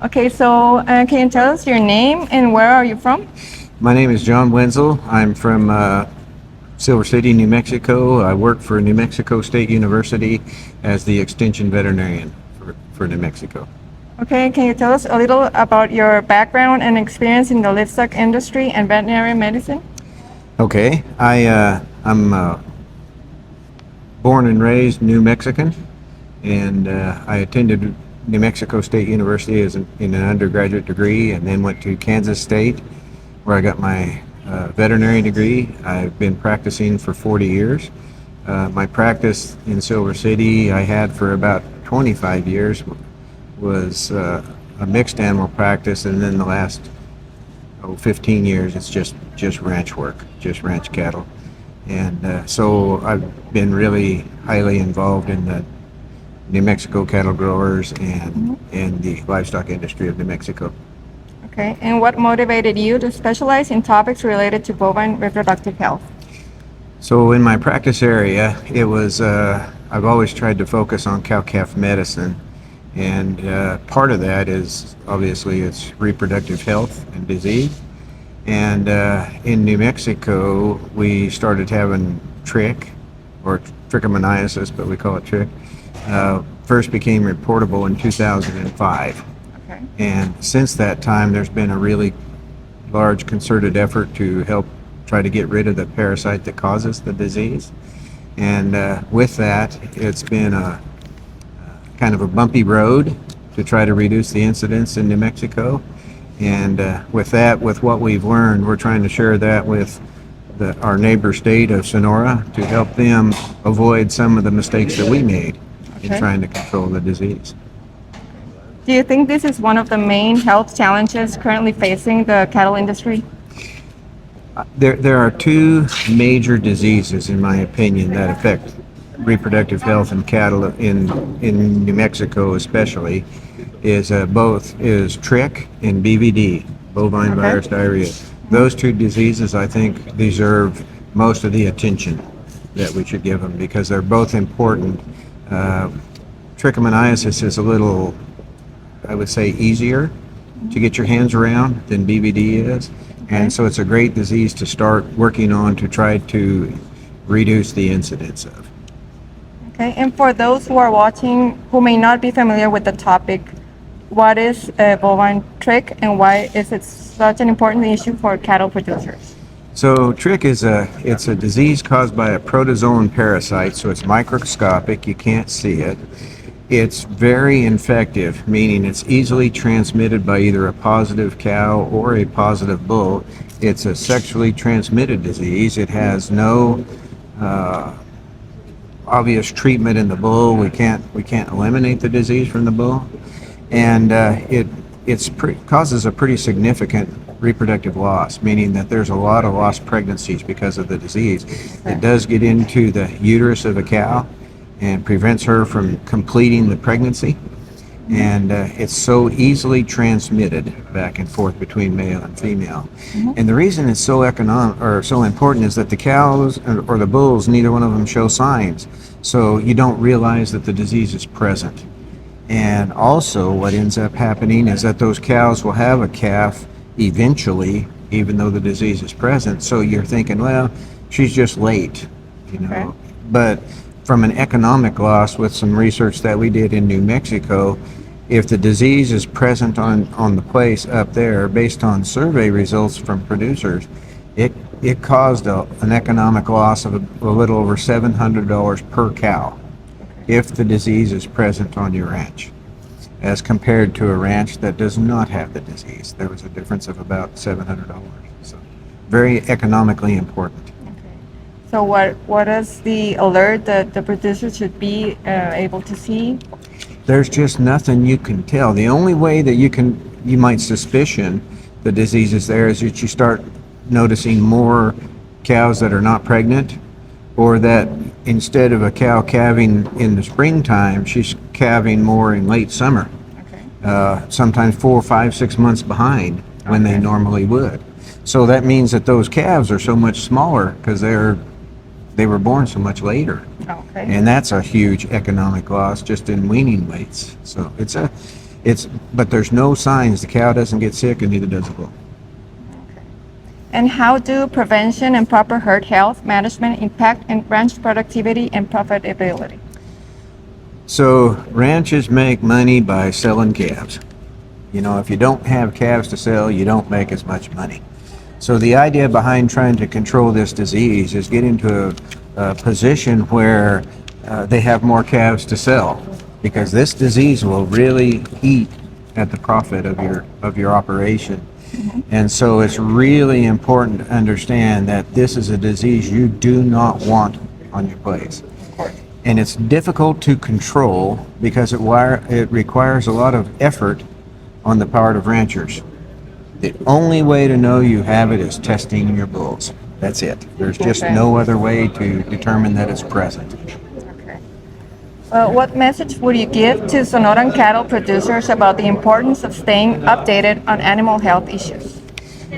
Okay, so can you tell us your name and where are you from? My name is John Wenzel. I'm from Silver City, New Mexico. I work for New Mexico State University as the extension veterinarian for New Mexico. Okay, can you tell us a little about your background and experience in the livestock industry and veterinary medicine? Okay, I'm born and raised New Mexican, and I attended New Mexico State University in an undergraduate degree, and then went to Kansas State where I got my veterinary degree. I've been practicing for 40 years. My practice in Silver City I had for about 25 years was a mixed animal practice, and then the last 15 years it's just ranch work, just ranch cattle. And so I've been really highly involved in the New Mexico cattle growers and the livestock industry of New Mexico. Okay, and what motivated you to specialize in topics related to bovine reproductive health? So in my practice area, it was I've always tried to focus on cow-calf medicine, and part of that is obviously it's reproductive health and disease. And in New Mexico, we started having Tricomoniasis, but we call it trick. First became reportable in 2005. Okay. And since that time, there's been a really large concerted effort to help try to get rid of the parasite that causes the disease. And with that, it's been a kind of a bumpy road to try to reduce the incidence in New Mexico. And with that, with what we've learned, we're trying to share that with our neighbor state of Sonora to help them avoid some of the mistakes that we made in trying to control the disease. Do you think this is one of the main health challenges currently facing the cattle industry? There are two major diseases, in my opinion, that affect reproductive health in cattle in New Mexico especially. Both is trick and BVD, bovine virus diarrhea. Those two diseases, I think, deserve most of the attention that we should give them because they're both important. Tricomoniasis is a little, I would say, easier to get your hands around than BVD is, and so it's a great disease to start working on to try to reduce the incidence of. Okay, and for those who are watching who may not be familiar with the topic, what is bovine trick and why is it such an important issue for cattle producers? So trick it's a disease caused by a protozoan parasite, so it's microscopic, you can't see it. It's very infective, meaning it's easily transmitted by either a positive cow or a positive bull. It's a sexually transmitted disease. It has no obvious treatment in the bull. We can't eliminate the disease from the bull, and it causes a pretty significant reproductive loss, meaning that there's a lot of lost pregnancies because of the disease. It does get into the uterus of a cow and prevents her from completing the pregnancy, and it's so easily transmitted back and forth between male and female. And the reason it's so so important is that the cows or the bulls, neither one of them show signs, so you don't realize that the disease is present. And also what ends up happening is that those cows will have a calf eventually, even though the disease is present. So you're thinking, well, she's just late, you know. But from an economic loss, with some research that we did in New Mexico, if the disease is present on the place up there, based on survey results from producers, it caused an economic loss of a little over $700 per cow if the disease is present on your ranch, as compared to a ranch that does not have the disease. There was a difference of about $700. So very economically important. So what is the alert that the producer should be able to see? There's just nothing you can tell. The only way that you might suspicion the disease is there is that you start noticing more cows that are not pregnant, or that instead of a cow calving in the springtime, she's calving more in late summer. Sometimes 4, 5, 6 months behind when they normally would. So that means that those calves are so much smaller because they were born so much later. And that's a huge economic loss just in weaning weights. So But there's no signs the cow doesn't get sick, and neither does the bull. And how do prevention and proper herd health management impact in ranch productivity and profitability? So ranches make money by selling calves. You know, if you don't have calves to sell, you don't make as much money. So the idea behind trying to control this disease is get into a position where they have more calves to sell, because this disease will really eat at the profit of your operation. And so it's really important to understand that this is a disease you do not want on your place. And it's difficult to control because it requires a lot of effort on the part of ranchers. The only way to know you have it is testing your bulls. That's it. There's just no other way to determine that it's present. Okay. What message would you give to Sonoran cattle producers about the importance of staying updated on animal health issues?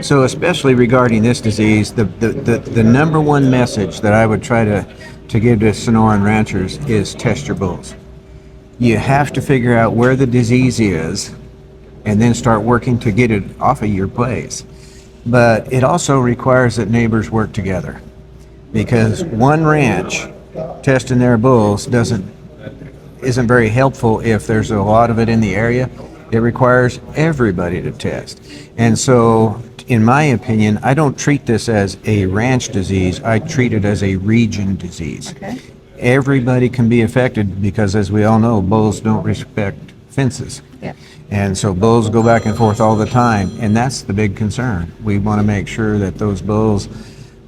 So especially regarding this disease, the number one message that I would try to give to Sonoran ranchers is test your bulls. You have to figure out where the disease is and then start working to get it off of your place. But it also requires that neighbors work together, because one ranch testing their bulls isn't very helpful if there's a lot of it in the area. It requires everybody to test. And so, in my opinion, I don't treat this as a ranch disease. I treat it as a region disease. Okay. Everybody can be affected because, as we all know, bulls don't respect fences. Yeah. And so bulls go back and forth all the time, and that's the big concern. We want to make sure that those bulls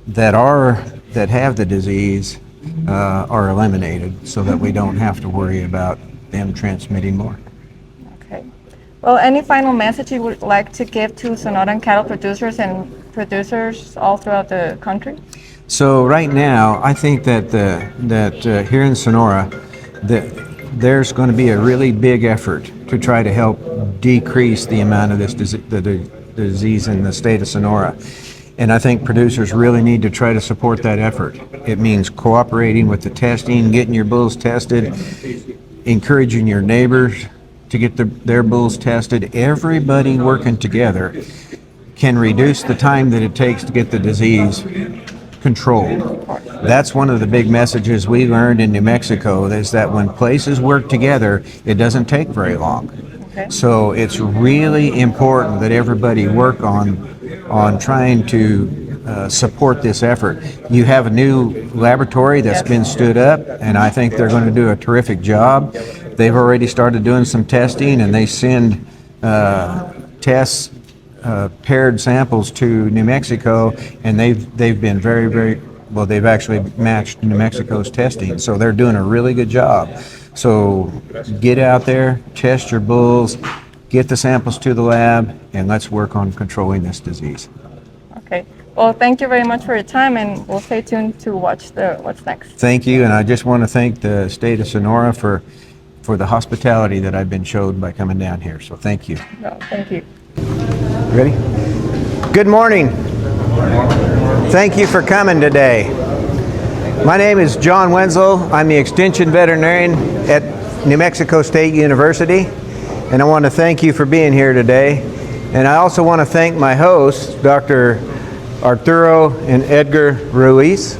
that have the disease are eliminated, so that we don't have to worry about them transmitting more. Okay. Well, any final message you would like to give to Sonoran cattle producers and producers all throughout the country? So right now, I think that here in Sonora, there's going to be a really big effort to try to help decrease the amount of this disease in the state of Sonora. And I think producers really need to try to support that effort. It means cooperating with the testing, getting your bulls tested, encouraging your neighbors to get their bulls tested. Everybody working together can reduce the time that it takes to get the disease controlled. That's one of the big messages we learned in New Mexico, is that when places work together, it doesn't take very long. Okay. So it's really important that everybody work on trying to support this effort. You have a new laboratory that's been stood up, and I think they're going to do a terrific job. They've already started doing some testing, and they send tests, paired samples to New Mexico, and they've been very, very well. They've actually matched New Mexico's testing, so they're doing a really good job. So get out there, test your bulls, get the samples to the lab, and let's work on controlling this disease. Okay. Well, thank you very much for your time, and we'll stay tuned to watch what's next. Thank you, and I just want to thank the state of Sonora for the hospitality that I've been showed by coming down here. So thank you. No, thank you. Ready? Good morning. Thank you for coming today. My name is John Wenzel. I'm the Extension Veterinarian at New Mexico State University, and I want to thank you for being here today. And I also want to thank my hosts, Dr. Arturo and Edgar Ruiz,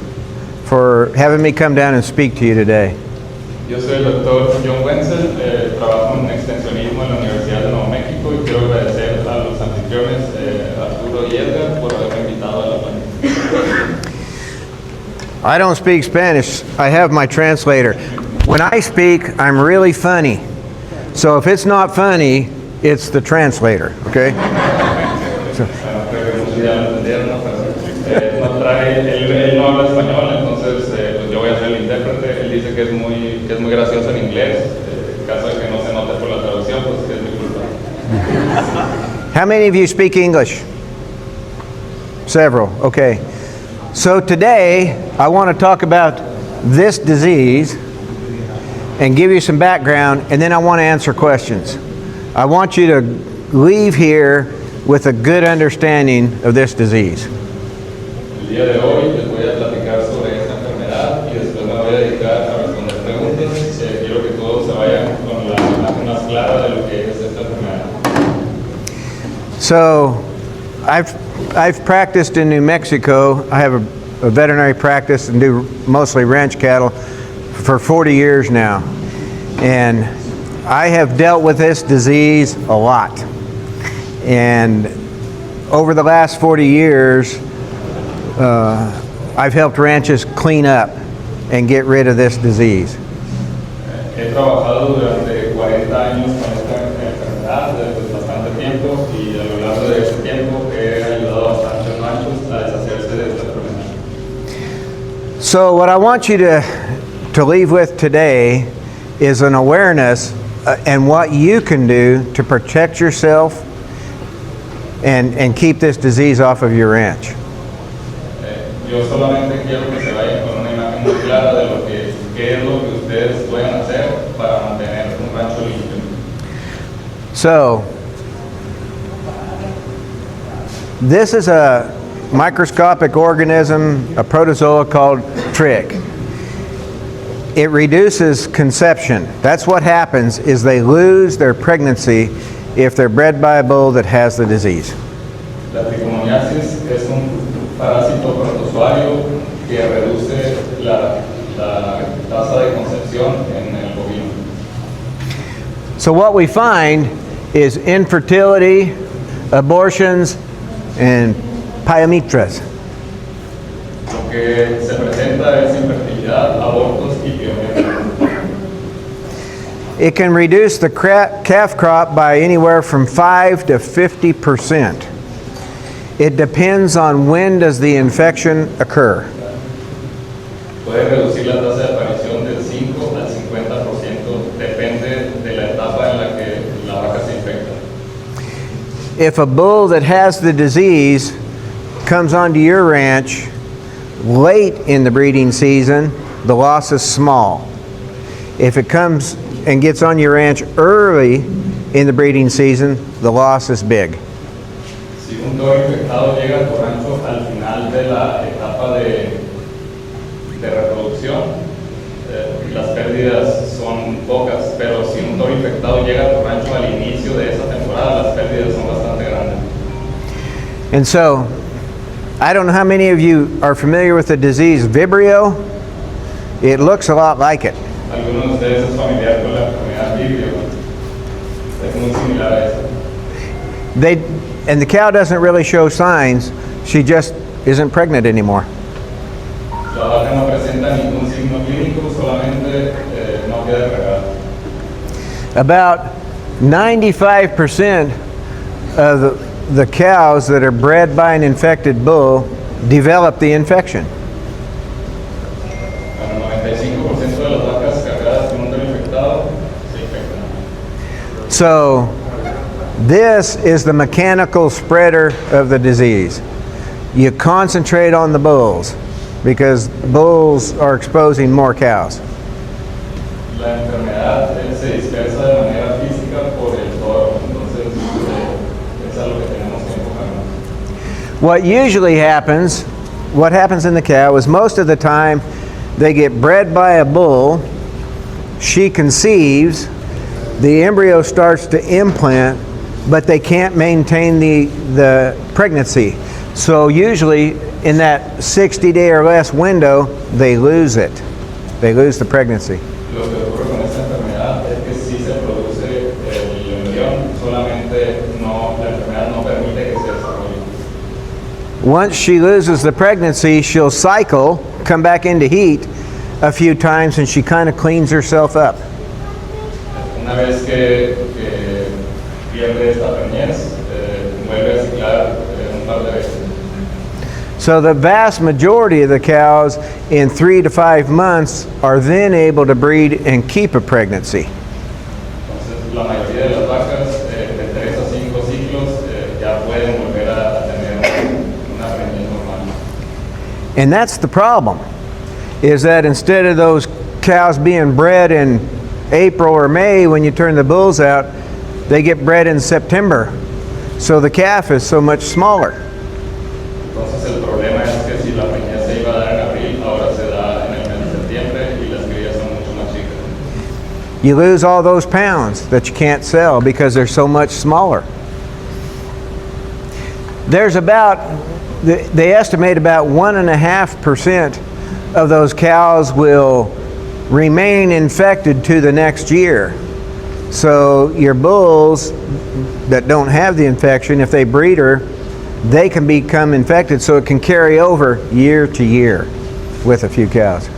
for having me come down and speak to you today. Yo soy el doctor John Wenzel, trabajo en extensionismo en la Universidad de Nuevo México y quiero agradecer a los anfitriones Arturo y Edgar por haberme invitado a la plática. I don't speak Spanish. I have my translator. When I speak, I'm really funny. So if it's not funny, it's the translator, okay? So. Él no habla español, entonces pues yo voy a ser el intérprete. Él dice que es muy gracioso en inglés. En caso de que no se note por la traducción, pues es mi culpa. How many of you speak English? Several, okay. So today, I want to talk about this disease and give you some background, and then I want to answer questions. I want you to leave here with a good understanding of this disease. El día de hoy les voy a platicar sobre esta enfermedad y después me voy a dedicar a responder preguntas. Quiero que todos se vayan con la imagen más clara de lo que es esta enfermedad. So I've practiced in New Mexico. I have a veterinary practice and do mostly ranch cattle for 40 years now. And I have dealt with this disease a lot. And over the last 40 years, I've helped ranches clean up and get rid of this disease. He trabajado durante 40 años con esta enfermedad desde bastante tiempo y a lo largo de ese tiempo he ayudado a bastantes ranchos a deshacerse de esta enfermedad. So what I want you to leave with today is an awareness and what you can do to protect yourself and keep this disease off of your ranch. Yo solamente quiero que se vayan con una imagen muy clara de lo que qué es lo que ustedes pueden hacer para mantener un rancho limpio. So, this is a microscopic organism, a protozoa called trick. It reduces conception. That's what happens, is they lose their pregnancy if they're bred by a bull that has the disease. La tricomoniasis es un parásito protozoario que reduce la tasa de concepción en el bovino. So what we find is infertility, abortions, and pyometras. Lo que se presenta es infertilidad, abortos y piometría. It can reduce the calf crop by anywhere from 5 to 50%. It depends on when does the infection occur. Puede reducir la tasa de aparición del 5 al 50%, depende de la etapa en la que la vaca se infecta. If a bull that has the disease comes onto your ranch late in the breeding season, the loss is small. If it comes and gets on your ranch early in the breeding season, the loss is big. Si un toro infectado llega a tu rancho al final de la etapa de reproducción, las pérdidas son pocas, pero si un toro infectado llega a tu rancho al inicio de esa temporada, las pérdidas son bastante grandes. And so, I don't know how many of you are familiar with the disease Vibrio. It looks a lot like it. Algunos de ustedes es familiar con la enfermedad Vibrio, es muy similar a eso. And the cow doesn't really show signs. She just isn't pregnant anymore. La vaca no presenta ningún signo clínico, solamente no queda cargada. About 95% of the cows that are bred by an infected bull develop the infection. El 95% de las vacas cargadas con un toro infectado se infectan. So, this is the mechanical spreader of the disease. You concentrate on the bulls because bulls are exposing more cows. La enfermedad se dispersa de manera física por el toro, entonces es algo que tenemos que enfocarnos. What usually happens, what happens in the cow is most of the time they get bred by a bull, she conceives, the embryo starts to implant, but they can't maintain the pregnancy. So usually in that 60-day or less window, they lose it. They lose the pregnancy. Lo que ocurre con esta enfermedad es que sí se produce el embrión, solamente la enfermedad no permite que se desarrolle. Once she loses the pregnancy, she'll cycle, come back into heat a few times, and she kind of cleans herself up. Una vez que pierde esta preñez, vuelve a ciclar un par de veces. So the vast majority of the cows in 3 to 5 months are then able to breed and keep a pregnancy. Entonces la mayoría de las vacas de 3 a 5 ciclos ya pueden volver a tener una preñez normal. And that's the problem, is that instead of those cows being bred in April or May when you turn the bulls out, they get bred in September. So the calf is so much smaller. Entonces el problema es que si la preñez se iba a dar en abril, ahora se da en el mes de septiembre y las crías son mucho más chicas. You lose all those pounds that you can't sell because they're so much smaller. There's about, they estimate about 1.5% of those cows will remain infected to the next year. So your bulls that don't have the infection, if they breed her, they can become infected, so it can carry over year to year with a few cows.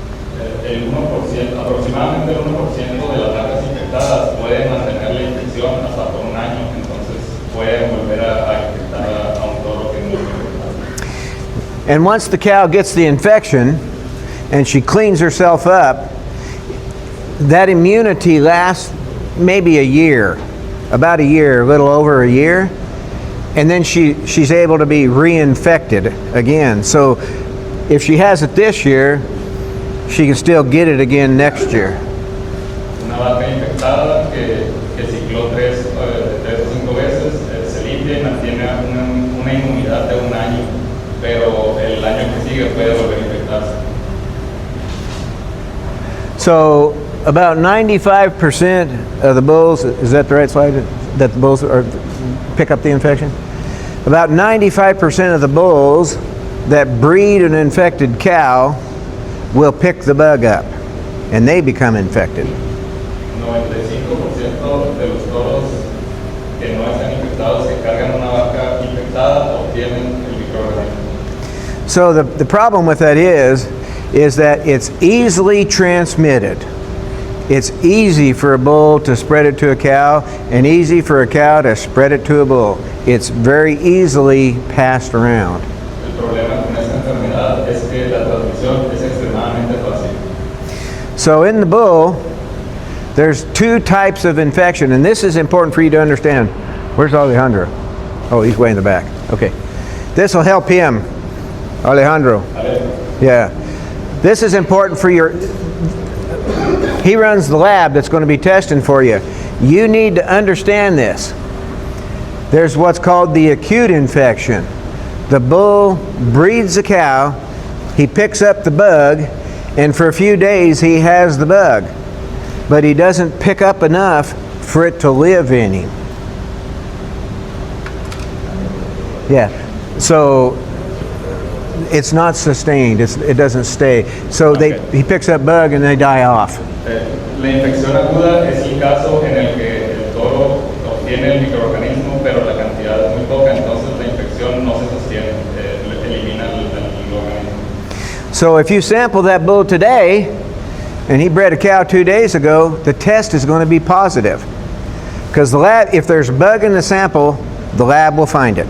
El 1%, aproximadamente el 1% de las vacas infectadas pueden mantener la infección hasta por un año, entonces pueden volver a infectar a un toro que no es infectado. And once the cow gets the infection and she cleans herself up, that immunity lasts maybe a year, about a year, a little over a year, and then she's able to be reinfected again. So if she has it this year, she can still get it again next year. Una vaca infectada que cicló 3 o 5 veces, se limpia y mantiene una inmunidad de un año, pero el año que sigue puede volver a infectarse. So about 95% of the bulls, is that the right slide, that the bulls pick up the infection? About 95% of the bulls that breed an infected cow will pick the bug up, and they become infected. 95% de los toros que no están infectados que cargan una vaca infectada obtienen el microorganismo. So the problem with that is that it's easily transmitted. It's easy for a bull to spread it to a cow, and easy for a cow to spread it to a bull. It's very easily passed around. El problema con esta enfermedad es que la transmisión es extremadamente fácil. So in the bull, there's 2 types of infection, and this is important for you to understand. Where's Alejandro? Oh, he's way in the back. Okay. This will help him. Alejandro. Yeah. This is important for your... He runs the lab that's going to be testing for you. You need to understand this. There's what's called the acute infection. The bull breeds a cow, he picks up the bug, and for a few days he has the bug. But he doesn't pick up enough for it to live in him. Yeah, so it's not sustained, it doesn't stay. So he picks up bug and they die off. La infección aguda es el caso en el que el toro obtiene el microorganismo, pero la cantidad es muy poca, entonces la infección no se sostiene, elimina el organismo. So if you sample that bull today, and he bred a cow 2 days ago, the test is going to be positive. Because the lab, if there's bug in the sample, the lab will find it.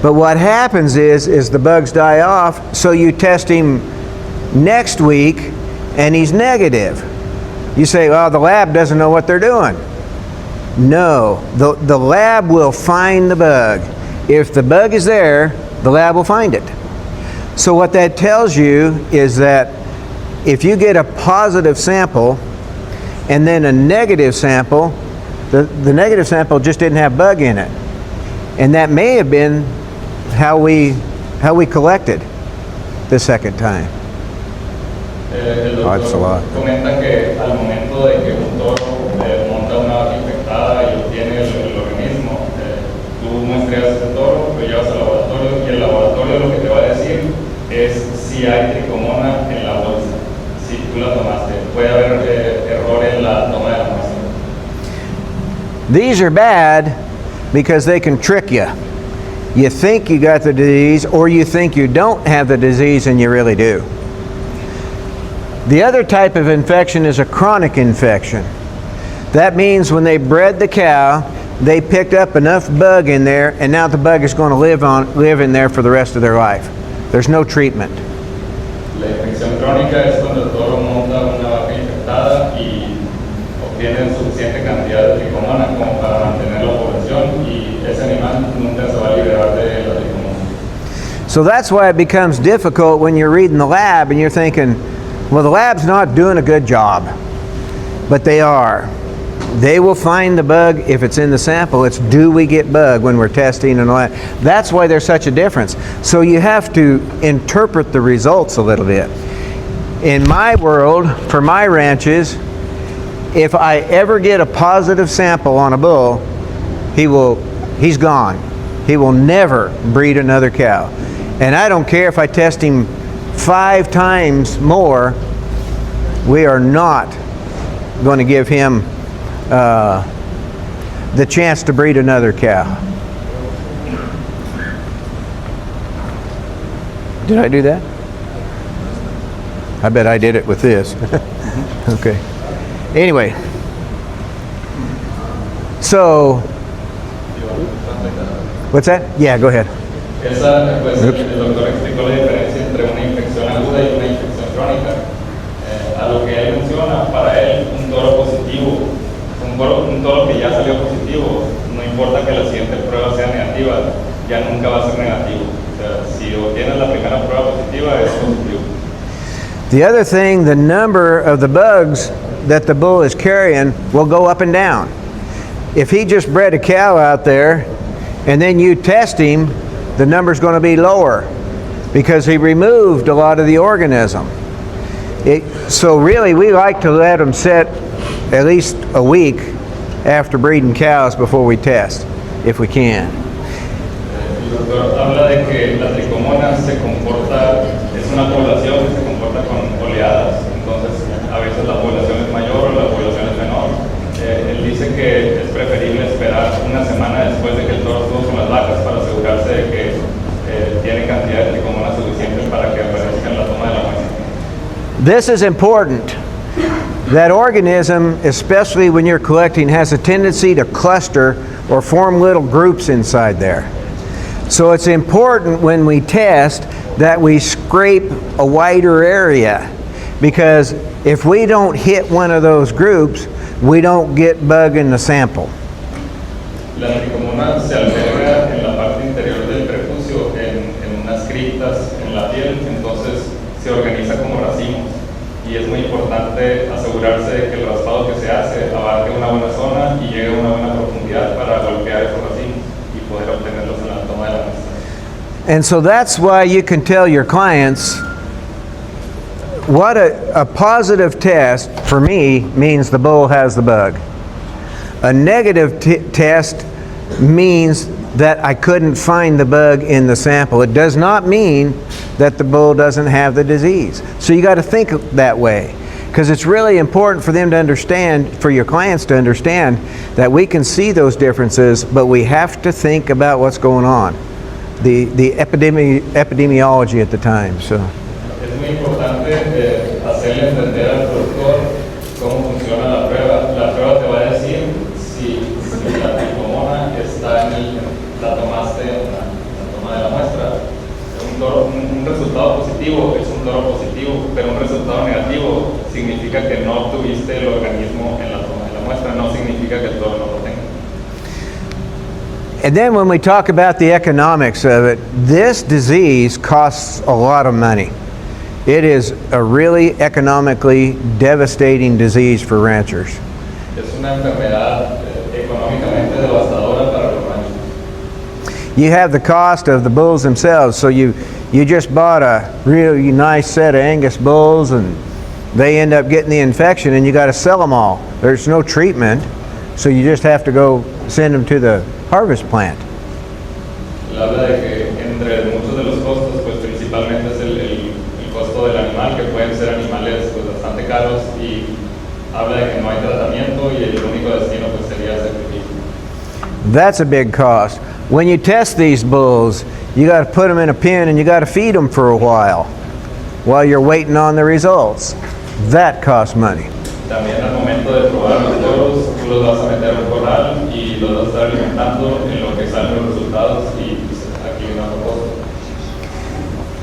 But what happens is the bugs die off, so you test him next week, and he's negative. You say, well, the lab doesn't know what they're doing. No, the lab will find the bug. If the bug is there, the lab will find it. So what that tells you is that if you get a positive sample and then a negative sample, the negative sample just didn't have bug in it. And that may have been how we collected the second time. El doctor comenta que al momento de que un toro monta una vaca infectada y obtiene el organismo, tú muestreas ese toro, lo llevas al laboratorio y el laboratorio lo que te va a decir es si hay tricomona en la bolsa, si tú la tomaste. Puede haber error en la toma de la muestra. These are bad because they can trick you. You think you got the disease, or you think you don't have the disease and you really do. The other type of infection is a chronic infection. That means when they bred the cow, they picked up enough bug in there, and now the bug is going to live in there for the rest of their life. There's no treatment. La infección crónica es cuando el toro monta una vaca infectada y obtiene suficiente cantidad de tricomona como para mantener la población, y ese animal nunca se va a liberar de la tricomona. So that's why it becomes difficult when you're reading the lab and you're thinking, well, the lab's not doing a good job. But they are. They will find the bug if it's in the sample. It's do we get bug when we're testing and all that. That's why there's such a difference. So you have to interpret the results a little bit. In my world, for my ranches, if I ever get a positive sample on a bull, he's gone. he will never breed another cow. And I don't care if I test him 5 times more, we are not going to give him the chance to breed another cow. Did I do that? I bet I did it with this. Okay. Anyway. So, what's that? Yeah, go ahead. Esa, pues, el doctor explicó la diferencia entre una infección aguda y una infección crónica. A lo que él menciona, para él, un toro positivo, un toro que ya salió positivo, no importa que la siguiente prueba sea negativa, ya nunca va a ser negativo. O sea, si obtienes la primera prueba positiva, es positivo. The other thing, the number of the bugs that the bull is carrying will go up and down. If he just bred a cow out there and then you test him, the number's going to be lower because he removed a lot of the organism. So really we like to let them sit at least a week after breeding cows before we test, if we can. El doctor habla de que la tricomona se comporta, es una población que se comporta con oleadas, entonces a veces la población es mayor o la población es menor. Él dice que es preferible esperar una semana después de que el toro estuvo con las vacas para asegurarse de que tiene cantidad de tricomonas suficientes para que aparezca en la toma de la muestra. This is important. That organism, especially when you're collecting, has a tendency to cluster or form little groups inside there. So it's important when we test that we scrape a wider area, because if we don't hit one of those groups, we don't get bug in the sample. La tricomona se alberga en la parte interior del prepucio, en unas criptas en la piel, entonces se organiza como racimos. Y es muy importante asegurarse de que el raspado que se hace abarque una buena zona y llegue a una buena profundidad para golpear esos racimos y poder obtenerlos en la toma de la muestra. And so that's why you can tell your clients what a positive test for me means the bull has the bug. A negative test means that I couldn't find the bug in the sample. It does not mean that the bull doesn't have the disease. So you got to think that way, because it's really important for them to understand, for your clients to understand, that we can see those differences, but we have to think about what's going on, the epidemiology at the time. So. Es muy importante hacerle entender al productor cómo funciona la prueba. La prueba te va a decir si la tricomona está la tomaste en la toma de la muestra. Un resultado positivo es un toro positivo, pero un resultado negativo significa que no tuviste el organismo en la toma de la muestra, no significa que el toro no lo tenga. And then when we talk about the economics of it, this disease costs a lot of money. It is a really economically devastating disease for ranchers. Es una enfermedad económicamente devastadora para los ranchos. You have the cost of the bulls themselves, so you just bought a really nice set of Angus bulls and they end up getting the infection and you got to sell them all. There's no treatment, so you just have to go send them to the harvest plant. Él habla de que entre muchos de los costos, pues principalmente es el costo del animal, que pueden ser animales pues bastante caros, y habla de que no hay tratamiento y el único destino pues sería sacrificio. That's a big cost. When you test these bulls, you got to put them in a pen and you got to feed them for a while you're waiting on the results. That costs money. También al momento de probar los toros, tú los vas a meter en un corral y los vas a estar alimentando en lo que salen los resultados, y pues, aquí viene otro costo.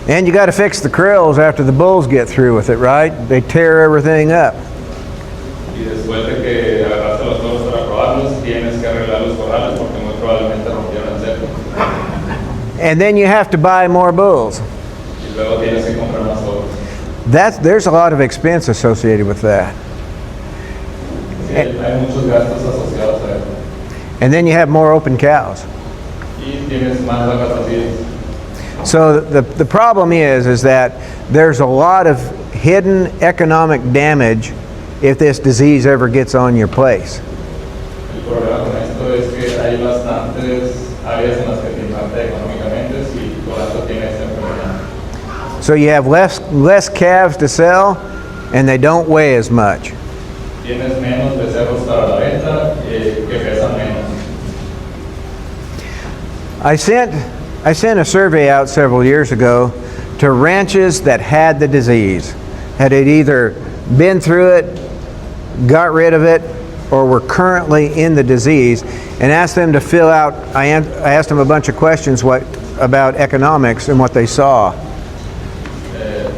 And you got to fix the krills after the bulls get through with it, right? They tear everything up. Y después de que agarraste los toros para probarlos, tienes que arreglar los corrales porque muy probablemente rompieron el cerco. And then you have to buy more bulls. Y luego tienes que comprar más toros. There's a lot of expense associated with that. Sí, hay muchos gastos asociados a eso. And then you have more open cows. Y tienes más vacas vacías. So the problem is that there's a lot of hidden economic damage if this disease ever gets on your place. El problema con esto es que hay bastantes áreas en las que So you have less calves to sell, and they don't weigh as much. Tienes menos becerros para la venta que pesan menos. I sent a survey out several years ago to ranches that had the disease, had either been through it, got rid of it, or were currently in the disease, and asked them to fill out. I asked them a bunch of questions about economics and what they saw.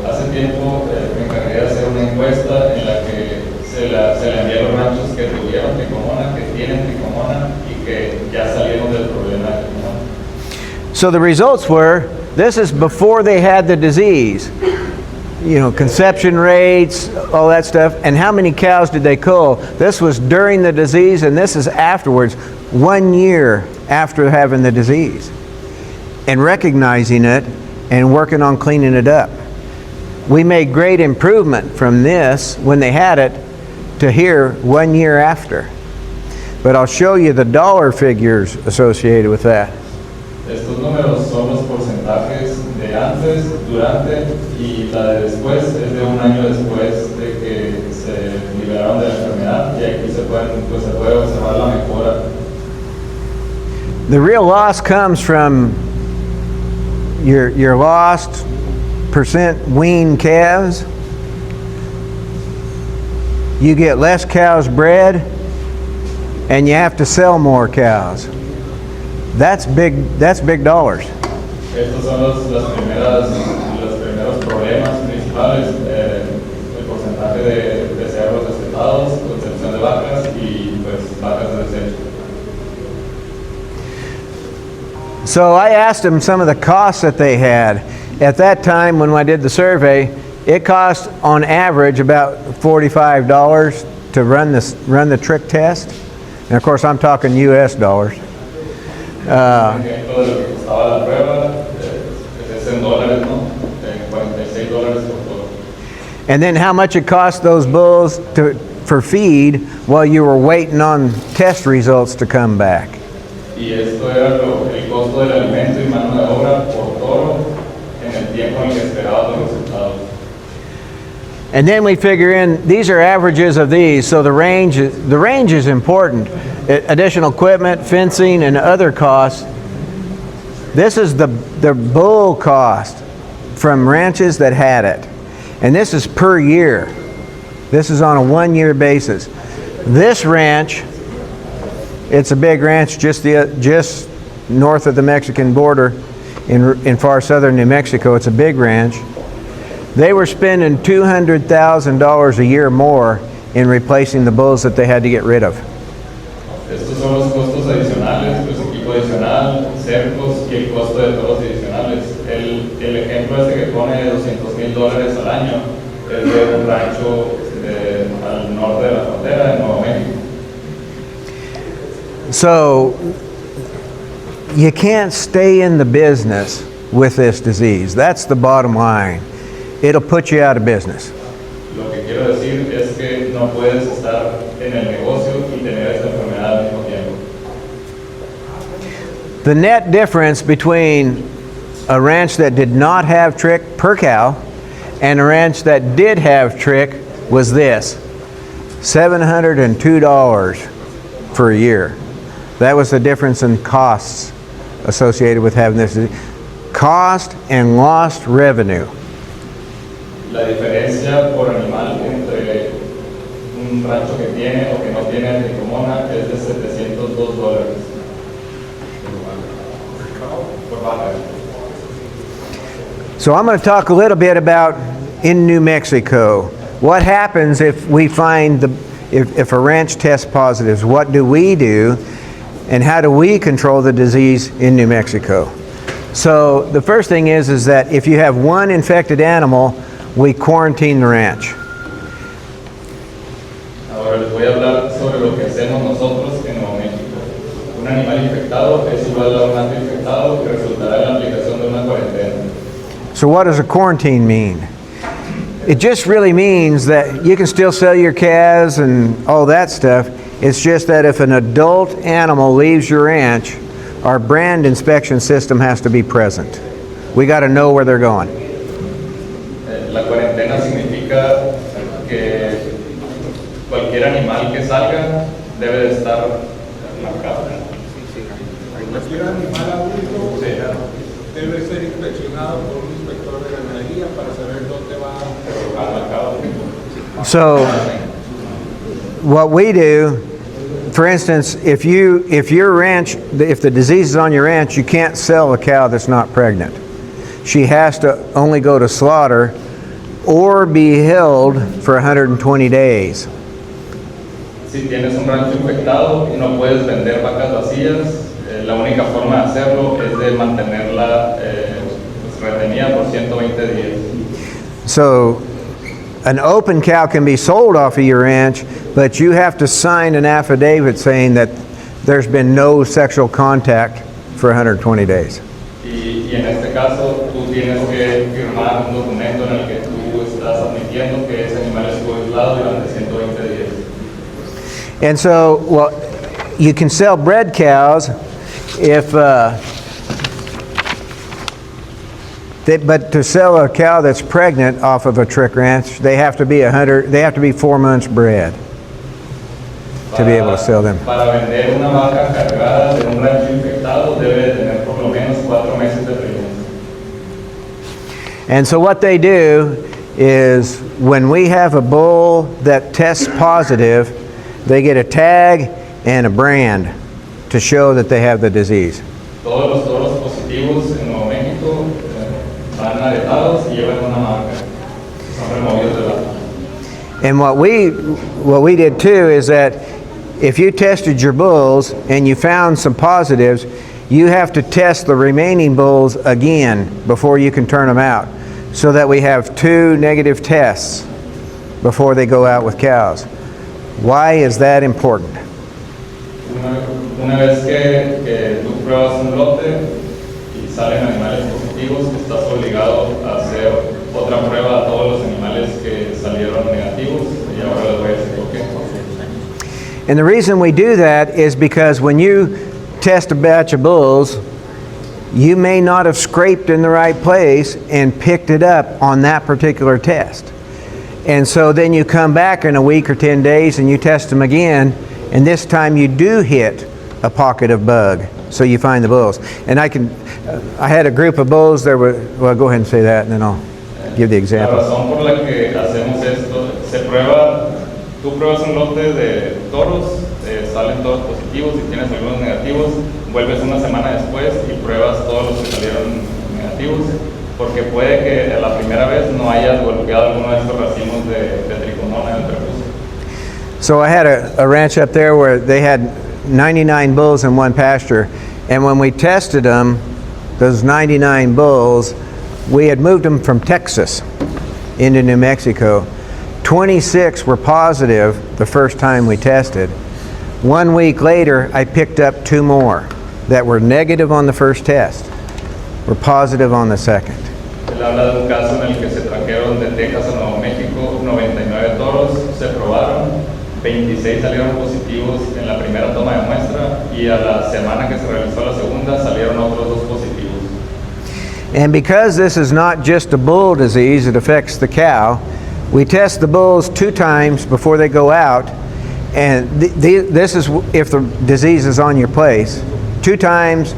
Hace tiempo me encargué de hacer una encuesta en la que se le envié a los ranchos que tuvieron tricomona, que tienen tricomona y que ya salieron del problema de tricomona. So the results were, this is before they had the disease. You know, conception rates, all that stuff, and how many cows did they cull? This was during the disease, and this is afterwards, 1 year after having the disease. And recognizing it and working on cleaning it up. We made great improvement from this when they had it to here 1 year after. But I'll show you the dollar figures associated with that. Estos números son los porcentajes de antes, durante y la de después es de 1 año después de que se liberaron de la enfermedad y aquí se puede observar la mejora. The real loss comes from your lost percent weaned calves. You get less cows bred and you have to sell more cows. That's big dollars. Estos son los primeros problemas principales, el porcentaje de cerdos destetados, concepción de vacas y pues vacas de desecho. So I asked them some of the costs that they had. At that time when I did the survey, it cost on average about $45 to run the trick test. And of course I'm talking US dollars. Todo lo que costaba la prueba es en dólares, ¿no? $46 por todo. And then how much it cost those bulls for feed while you were waiting on test results to come back. Y esto era el costo del alimento y mano de obra por toro en el tiempo en el que esperaba los resultados. And then we figure in, these are averages of these, so the range is important. Additional equipment, fencing, and other costs. This is the bull cost from ranches that had it. And this is per year. This is on a 1 year basis. This ranch, it's a big ranch just north of the Mexican border in far southern New Mexico. It's a big ranch. They were spending $200,000 a year more in replacing the bulls that they had to get rid of. Estos son los costos adicionales, pues equipo adicional, cercos y el costo de toros adicionales. El ejemplo este que pone $200,000 al año es de un rancho al norte de la frontera de Nuevo México. So you can't stay in the business with this disease. That's the bottom line. It'll put you out of business. Lo que quiero decir es que no puedes estar en el negocio y tener esta enfermedad al mismo tiempo. The net difference between a ranch that did not have trick per cow and a ranch that did have trick was this: $702 for a year. That was the difference in costs associated with having this disease. Cost and lost revenue. La diferencia por animal entre un rancho que tiene o que no tiene tricomona es de $702 por vaca. So I'm going to talk a little bit about in New Mexico. What happens if we find if a ranch tests positive? What do we do, and how do we control the disease in New Mexico? So the first thing is that if you have one infected animal, we quarantine the ranch. Ahora les voy a hablar sobre lo que hacemos nosotros en Nuevo México. Un animal infectado es igual a un hato infectado que resultará en la aplicación de una cuarentena. So what does a quarantine mean? It just really means that you can still sell your calves and all that stuff. It's just that if an adult animal leaves your ranch, our brand inspection system has to be present. We got to know where they're going. La cuarentena significa que cualquier animal que salga debe de estar marcado. Cualquier animal adulto debe ser inspeccionado por un inspector de ganadería para saber dónde va Marcado. So what we do, for instance, if your ranch, if the disease is on your ranch, you can't sell a cow that's not pregnant. She has to only go to slaughter or be held for 120 days. Si tienes un rancho infectado y no puedes vender vacas vacías, la única forma de hacerlo es de mantenerla retenida por 120 días. So an open cow can be sold off of your ranch, but you have to sign an affidavit saying that there's been no sexual contact for 120 days. Y en este caso, tú tienes que firmar un documento en el que tú estás admitiendo que ese animal estuvo aislado durante 120 días. And so, well, you can sell bred cows if, but to sell a cow that's pregnant off of a trick ranch, they have to be 4 months bred to be able to sell them. Para vender una vaca cargada de un rancho infectado debe de tener por lo menos 4 meses de preñez. And so what they do is when we have a bull that tests positive, they get a tag and a brand to show that they have the disease. Todos los toros positivos en Nuevo México van aretados y llevan una marca. Son removidos de la. And what we did too is that if you tested your bulls and you found some positives, you have to test the remaining bulls again before you can turn them out, so that we have 2 negative tests before they go out with cows. Why is that important? Una vez que tú pruebas un lote y salen animales positivos, estás obligado a hacer otra prueba a todos los animales que salieron negativos, y ahora les voy a decir por qué. And the reason we do that is because when you test a batch of bulls, you may not have scraped in the right place and picked it up on that particular test. And so then you come back in a week or 10 days and you test them again, and this time you do hit a pocket of bug, so you find the bulls. And I had a group of bulls, there were, well, go ahead and say that and then I'll give the La example. razón por la que hacemos esto, tú pruebas un lote de toros, salen todos positivos y tienes algunos negativos, vuelves una semana después y pruebas todos los que salieron negativos, porque puede que la primera vez no hayas golpeado alguno de estos racimos de tricomonas del prepucio. So I had a ranch up there where they had 99 bulls in one pasture, and when we tested them, those 99 bulls, we had moved them from Texas into New Mexico. 26 were positive the first time we tested. 1 week later, I picked up 2 more that were negative on the first test, were positive on the second. Él habla de un caso en el que se trajeron de Texas a Nuevo México 99 toros, se probaron, 26 salieron positivos en la primera toma de muestra y a la semana que se realizó la segunda salieron otros 2 positivos. And because this is not just a bull disease, it affects the cow, we test the bulls 2 times before they go out, and this is if the disease is on your place. 2 times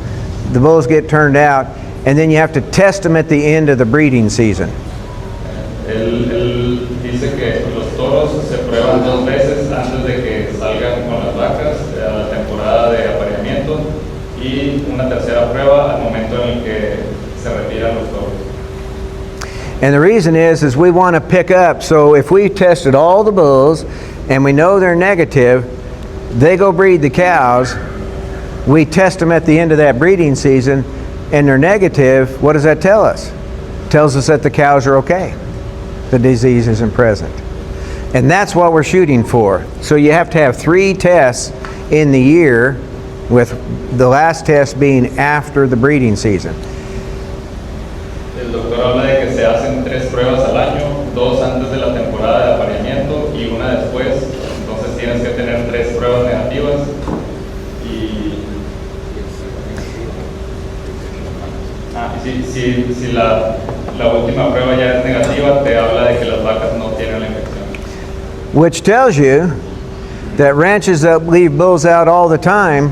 the bulls get turned out, and then you have to test them at the end of the breeding season. Él dice que los toros se prueban 2 veces antes de que salgan con las vacas a la temporada de apareamiento y una tercera prueba al momento en el que se retiran los toros. And the reason is we want to pick up, so if we tested all the bulls and we know they're negative, they go breed the cows, we test them at the end of that breeding season and they're negative, what does that tell us? It tells us that the cows are okay. The disease isn't present. And that's what we're shooting for. So you have to have 3 tests in the year, with the last test being after the breeding season. El doctor habla de que se hacen 3 pruebas al año, 2 antes de la temporada de apareamiento y una después. Entonces tienes que tener 3 pruebas negativas y si la última prueba ya es negativa, te habla which tells you that ranches that leave bulls out all the time,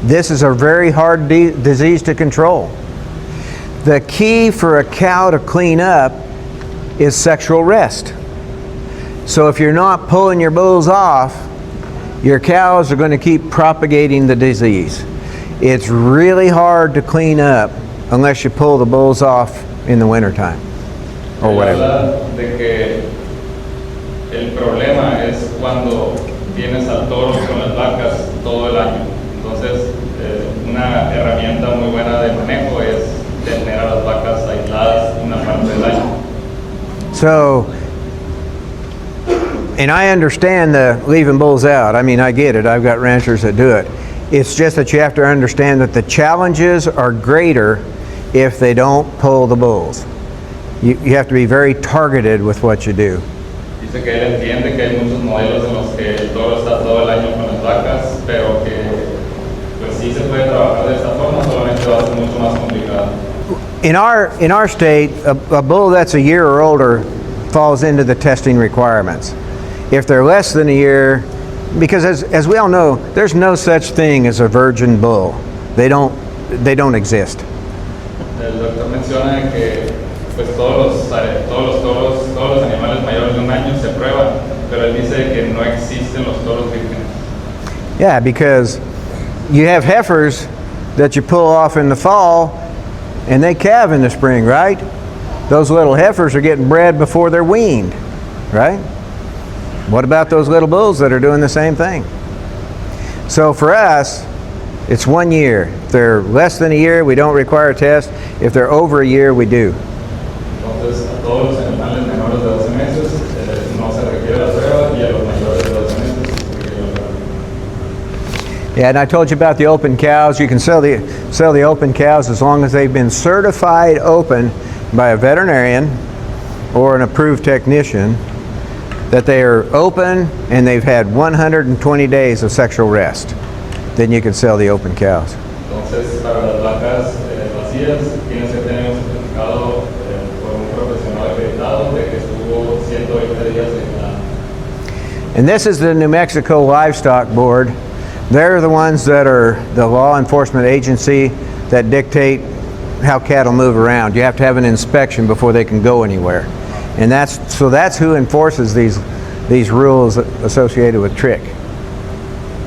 this is a very hard disease to control. The key for a cow to clean up is sexual rest. So if you're not pulling your bulls off, your cows are going to keep propagating the disease. It's really hard to clean up unless you pull the bulls off in the wintertime or whatever. Habla de que el problema es cuando tienes al toro con las vacas todo el año. Entonces, una herramienta muy buena de manejo es tener a las vacas aisladas una parte del año. So, and I understand the leaving bulls out. I mean, I get it. I've got ranchers that do it. It's just that you have to understand that the challenges are greater if they don't pull the bulls. You have to be very targeted with what you do. Dice que él entiende que hay muchos modelos en los que el toro está todo el año con las vacas, pero que pues sí se puede trabajar de esta forma, solamente va a ser mucho más complicado. In our state, a bull that's a year or older falls into the testing requirements. If they're less than a year, because as we all know, there's no such thing as a virgin bull. They don't exist. El doctor menciona que pues todos los animales mayores de un año se prueban, pero él dice que no existen los toros vírgenes. Yeah, because you have heifers that you pull off in the fall and they calve in the spring, right? Those little heifers are getting bred before they're weaned, right? What about those little bulls that are doing the same thing? So for us, it's 1 year. If they're less than a year, we don't require a test. If they're over a year, we do. Entonces, a todos los animales menores de 12 meses no se requiere la prueba y a los mayores de 12 meses se requiere la prueba. Yeah, and I told you about the open cows. You can sell the open cows as long as they've been certified open by a veterinarian or an approved technician, that they are open and they've had 120 days of sexual rest. Then you can sell the open cows. Entonces, para las vacas vacías, tienes que tener un certificado por un profesional acreditado de que estuvo 120 días en la. And this is the New Mexico Livestock Board. They're the ones that are the law enforcement agency that dictate how cattle move around. You have to have an inspection before they can go anywhere. And that's who enforces these rules associated with trick.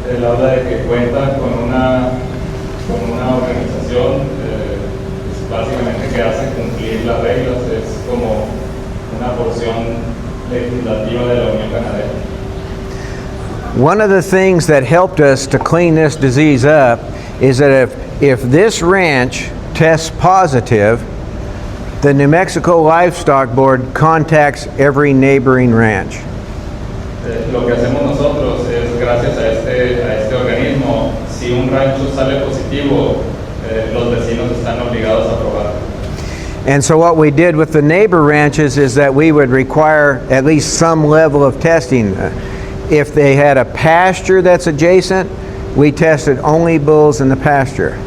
Él habla de que cuenta con una organización básicamente que hace cumplir las reglas, es como una porción legislativa de la Unión Ganadera. One of the things that helped us to clean this disease up is that if this ranch tests positive, the New Mexico Livestock Board contacts every neighboring ranch. Lo que hacemos nosotros es, gracias a este organismo, si un rancho sale positivo, los vecinos están obligados a probar. And so what we did with the neighbor ranches is that we would require at least some level of testing. If they had a pasture that's adjacent, we tested only bulls in the pasture.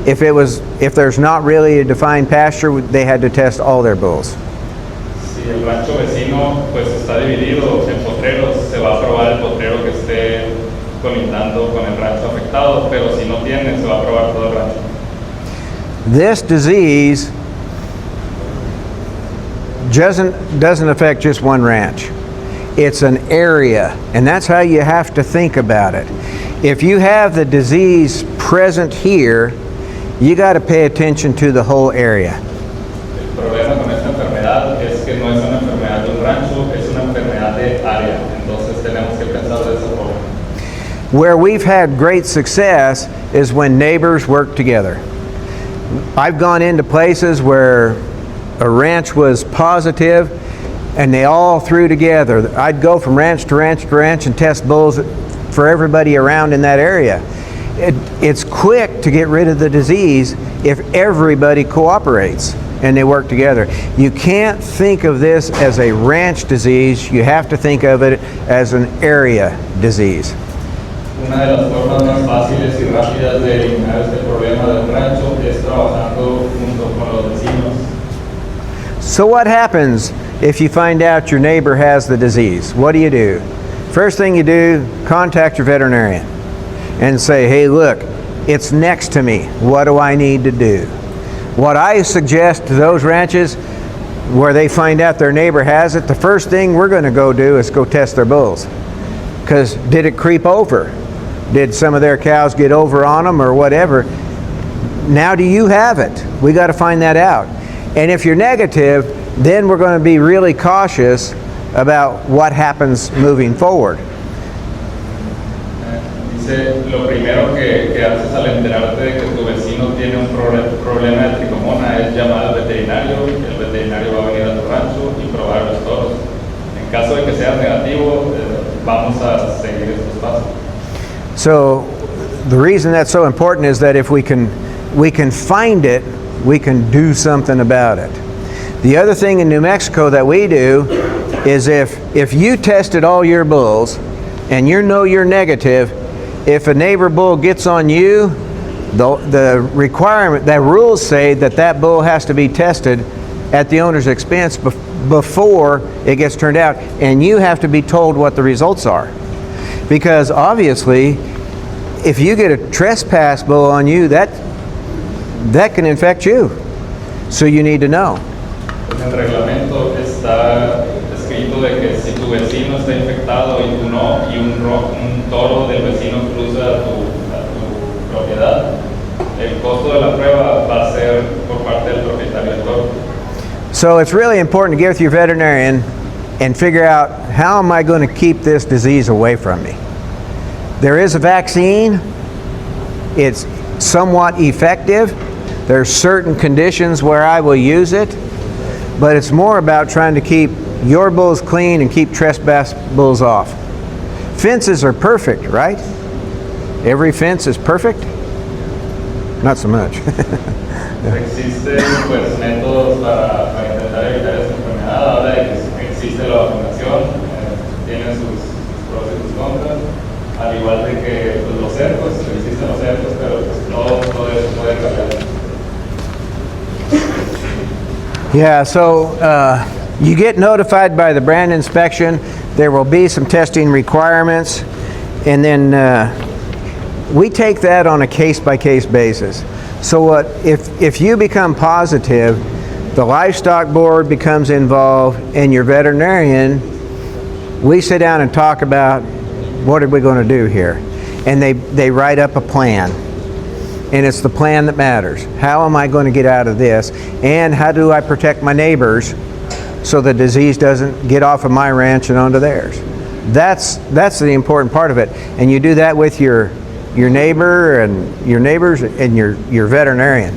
If there's not really a defined pasture, they had to test all their bulls. Si el rancho vecino pues está dividido en potreros, se va a probar el potrero que esté colindando con el rancho afectado, pero si no tiene, se va a probar todo el rancho. This disease doesn't affect just one ranch. It's an area, and that's how you have to think about it. If you have the disease present here, you got to pay attention to the whole area. El problema con esta enfermedad es que no es una enfermedad de un rancho, es una enfermedad de área. Entonces tenemos que pensar de esa forma. Where we've had great success is when neighbors work together. I've gone into places where a ranch was positive and they all threw together. I'd go from ranch to ranch to ranch and test bulls for everybody around in that area. It's quick to get rid of the disease if everybody cooperates and they work together. You can't think of this as a ranch disease. You have to think of it as an area disease. Una de las formas más fáciles y rápidas de eliminar este problema de un rancho es trabajando junto con los vecinos. So what happens if you find out your neighbor has the disease? What do? First thing you do, contact your veterinarian and say, hey, look, it's next to me. What do I need to do? What I suggest to those ranches where they find out their neighbor has it, the first thing we're going to go do is go test their bulls. Because did it creep over? Did some of their cows get over on them or whatever? Now do you have it? We got to find that out. And if you're negative, then we're going to be really cautious about what happens moving forward. Dice, lo primero que haces al enterarte de que tu vecino tiene un problema de tricomona es llamar al veterinario. El veterinario va a venir a tu rancho y probar los toros. En caso de que seas negativo, vamos a seguir estos pasos. So the reason that's so important is that if we can find it, we can do something about it. The other thing in New Mexico that we do is if you tested all your bulls and you know you're negative, if a neighbor bull gets on you, the requirement, that rules say that bull has to be tested at the owner's expense before it gets turned out, and you have to be told what the results are. Because obviously, if you get a trespass bull on you, that can infect you. So you need to know. En el reglamento está escrito de que si tu vecino está infectado y tú no, y un toro del vecino cruza a tu propiedad, el costo de la prueba va a ser por parte del propietario del toro. So it's really important to get with your veterinarian and figure out, how am I going to keep this disease away from me? There is a vaccine. It's somewhat effective. There's certain conditions where I will use it, but it's more about trying to keep your bulls clean and keep trespass bulls off. Fences are perfect, right? Every fence is perfect? Not so much. Existen pues métodos para intentar evitar esta enfermedad. Ahora existe la vacunación, tiene sus pros y sus contras, al igual de que pues, los cercos, existen los cercos, pero pues, todo eso puede cambiar. Yeah, so you get notified by the brand inspection. There will be some testing requirements, and then we take that on a case-by-case basis. So if you become positive, the livestock board becomes involved, and your veterinarian, we sit down and talk about what are we going to do here, and they write up a plan. And it's the plan that matters. How am I going to get out of this? And how do I protect my neighbors so the disease doesn't get off of my ranch and onto theirs? That's the important part of it. And you do that with your neighbor and your neighbors and your veterinarian.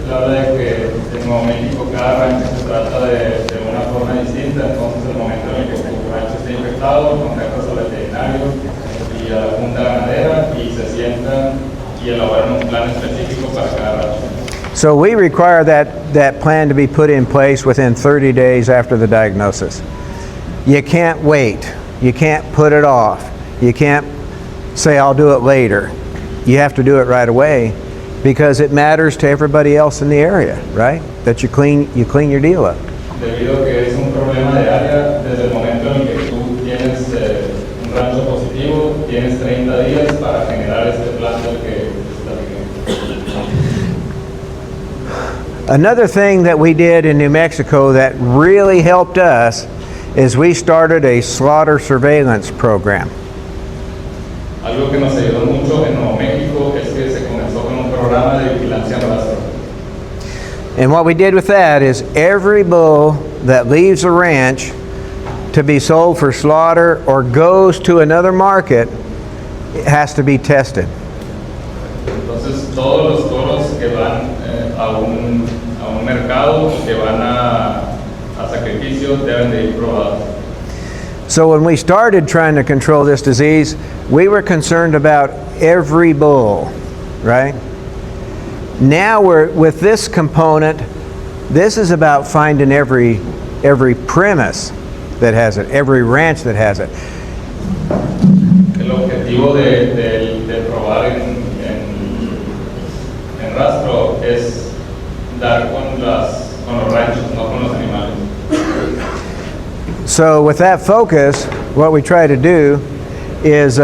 La verdad es que en Nuevo México cada rancho se trata de una forma distinta. Entonces, el momento en el que tu rancho esté infectado, contactas al veterinario y a la junta ganadera y se sientan y elaboran un plan específico para cada rancho. So we require that plan to be put in place within 30 days after the diagnosis. You can't wait. You can't put it off. You can't say, I'll do it later. You have to do it right away, because it matters to everybody else in the area, right? That you clean your deal up. Debido a que es un problema de área, desde el momento en el que tú tienes un rancho positivo, tienes 30 días para generar este plan del que Another thing that we did in New Mexico that really helped us is we started a slaughter surveillance program. Algo que nos ayudó mucho en Nuevo México es que se comenzó con un programa de vigilancia en rastro. And what we did with that is every bull that leaves a ranch to be sold for slaughter or goes to another market, it has to be tested. Entonces todos los toros que van a un mercado, que van a sacrificio, deben de ir probados. So when we started trying to control this disease, we were concerned about every bull, right? Now we're with this component. This is about finding every premise that has it, every ranch that has it. El objetivo de probar en rastro es dar con los ranchos, no con los animales. So with that focus, what we try to do is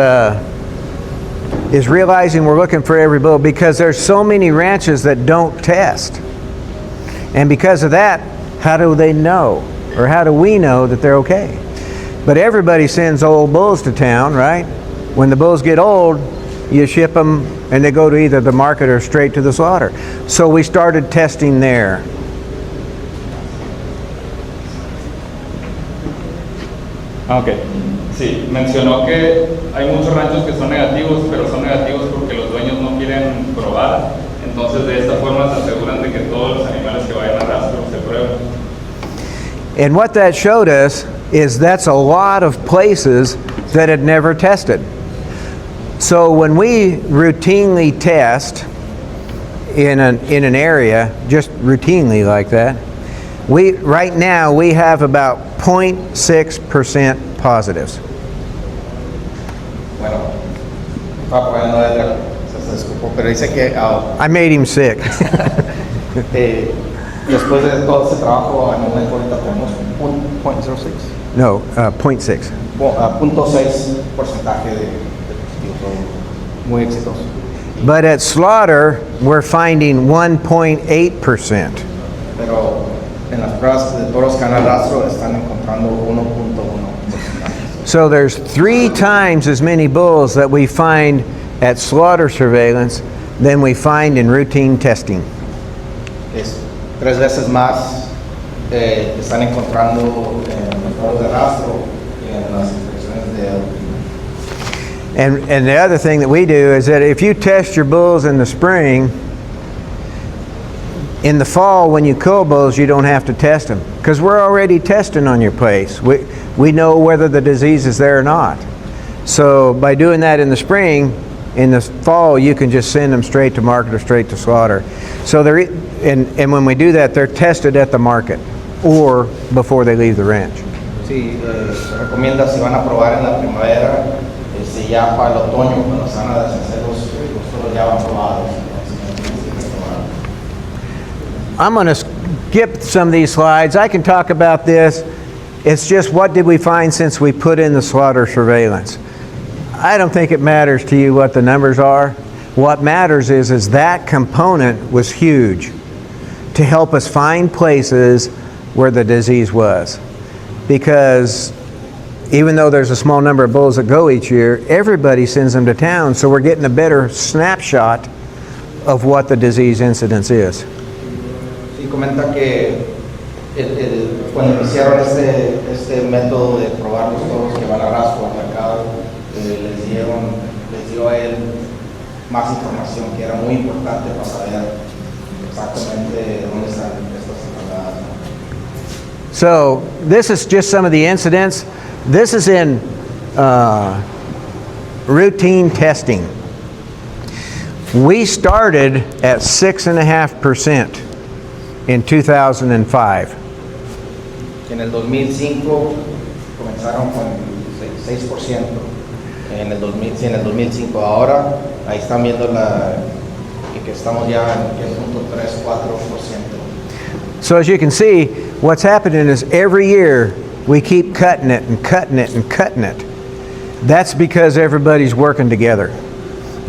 realizing we're looking for every bull, because there's so many ranches that don't test. And because of that, how do they know? Or how do we know that they're okay? But everybody sends old bulls to town, right? When the bulls get old, you ship them and they go to either the market or straight to the slaughter. So we started testing there. Ok, sí, mencionó que hay muchos ranchos que son negativos, pero son negativos porque los dueños no quieren probar. Entonces de esta forma se aseguran de que todos los animales que vayan a rastro se prueben. And what that showed us is that's a lot of places that had never tested. So when we routinely test in an area, just routinely like that, right now we have about 0.6% positives. Bueno, estaba poniendo letra, se disculpó, pero dice que I made him sick. después de todo ese trabajo, en el momento ahorita tenemos 0.06. No, 0.6. 0.6% de positivo, muy exitoso. But at slaughter, we're finding 1.8%. Pero en las pruebas de toros que van al rastro están encontrando 1.1%. So there's 3 times as many bulls that we find at slaughter surveillance than we find in routine testing. Es 3 veces más que están encontrando en los toros de rastro y en las inspecciones de And the other thing that we do is that if you test your bulls in the spring, in the fall when you cull bulls, you don't have to test them, because we're already testing on your place. We know whether the disease is there or not. So by doing that in the spring, in the fall you can just send them straight to market or straight to slaughter. So and when we do that, they're tested at the market or before they leave the ranch. Sí, se recomienda si van a probar en la primavera, si ya para el otoño cuando se van a deshacer los toros ya van probados. I'm going to skip some of these slides. I can talk about this. It's just what did we find since we put in the slaughter surveillance. I don't think it matters to you what the numbers are. What matters is that component was huge to help us find places where the disease was. Because even though there's a small number of bulls that go each year, everybody sends them to town, so we're getting a better snapshot of what the disease incidence is. Sí, comenta que cuando iniciaron este método de probar los toros que van a rastro al mercado, les dio a él más información que era muy importante para saber exactamente dónde están estas enfermedades. So this is just some of the incidents. This is in routine testing. We started at 6.5% in 2005. En el 2005 comenzaron con 6%. En el 2005 ahora ahí están viendo que estamos ya en 0.3-4%. So as you can see, what's happening is every year we keep cutting it and cutting it and cutting it. That's because everybody's working together.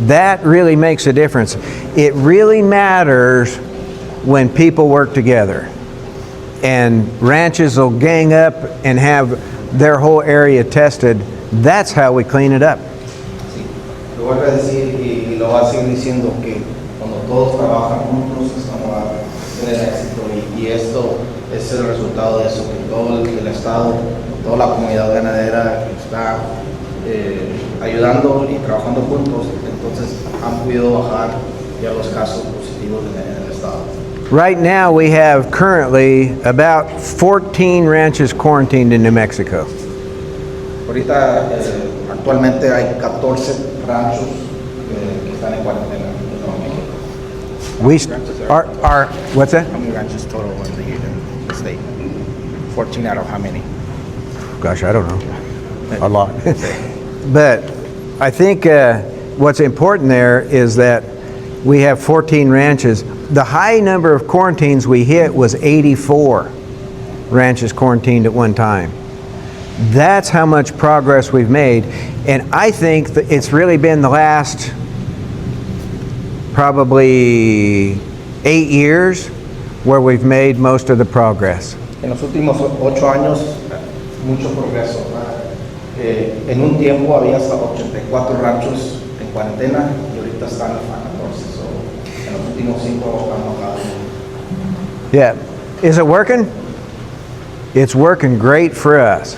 That really makes a difference. It really matters when people work together. And ranches will gang up and have their whole area tested. That's how we clean it up. Sí, lo vuelvo a decir y lo va a seguir diciendo que cuando todos trabajan juntos es cuando va a tener éxito y esto es el resultado de eso, que todo el Estado, toda la comunidad ganadera está ayudando y trabajando juntos, entonces han podido bajar ya los casos positivos en el Estado. Right now we have currently about 14 ranches quarantined in New Mexico. Ahorita actualmente hay 14 ranchos que están en cuarentena en México. What's that? How many ranches total in the state? 14 out of how many? Gosh, I don't know. A lot. But I think what's important there is that we have 14 ranches. The high number of quarantines we hit was 84 ranches quarantined at one time. That's how much progress we've made. And I think that it's really been the last probably 8 years where we've made most of the progress. En los últimos 8 años, mucho progreso, ¿verdad? En un tiempo había hasta 84 ranchos en cuarentena y ahorita están a 14. So, en los últimos 5 han bajado. Yeah. Is it working? It's working great for us.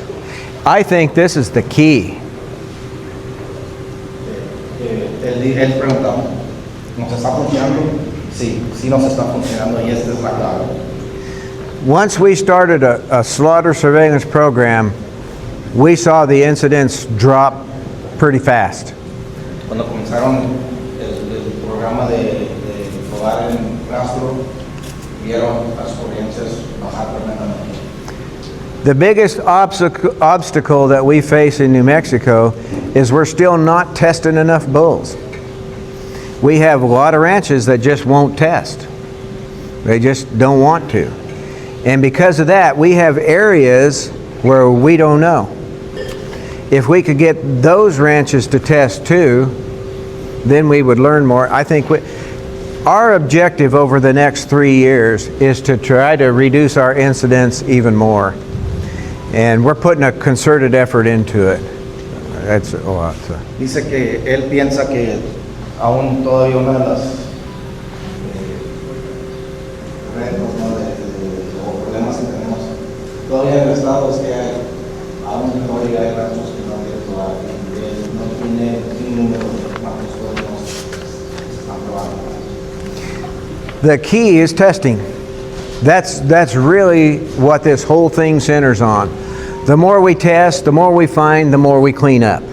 I think this is the key. Él preguntaba, ¿nos está funcionando? Sí, sí nos está funcionando y esta es la clave. Once we started a slaughter surveillance program, we saw the incidents drop pretty fast. Cuando comenzaron el programa de probar en rastro, vieron las corrientes bajar tremendamente. The biggest obstacle that we face in New Mexico is we're still not testing enough bulls. We have a lot of ranches that just won't test. They just don't want to. And because of that, we have areas where we don't know. If we could get those ranches to test too, then we would learn more. I think our objective over the next 3 years is to try to reduce our incidents even more. And we're putting a concerted effort into it. That's a lot. So. Dice que él piensa que aún todavía una de las retos, ¿no? O problemas que tenemos todavía en el estado es que aún todavía hay ranchos que no han probado, que no tiene un número de cuántos todavía se están probando. The key is testing. That's really what this whole thing centers on. The more we test, the more we find, the more we clean up.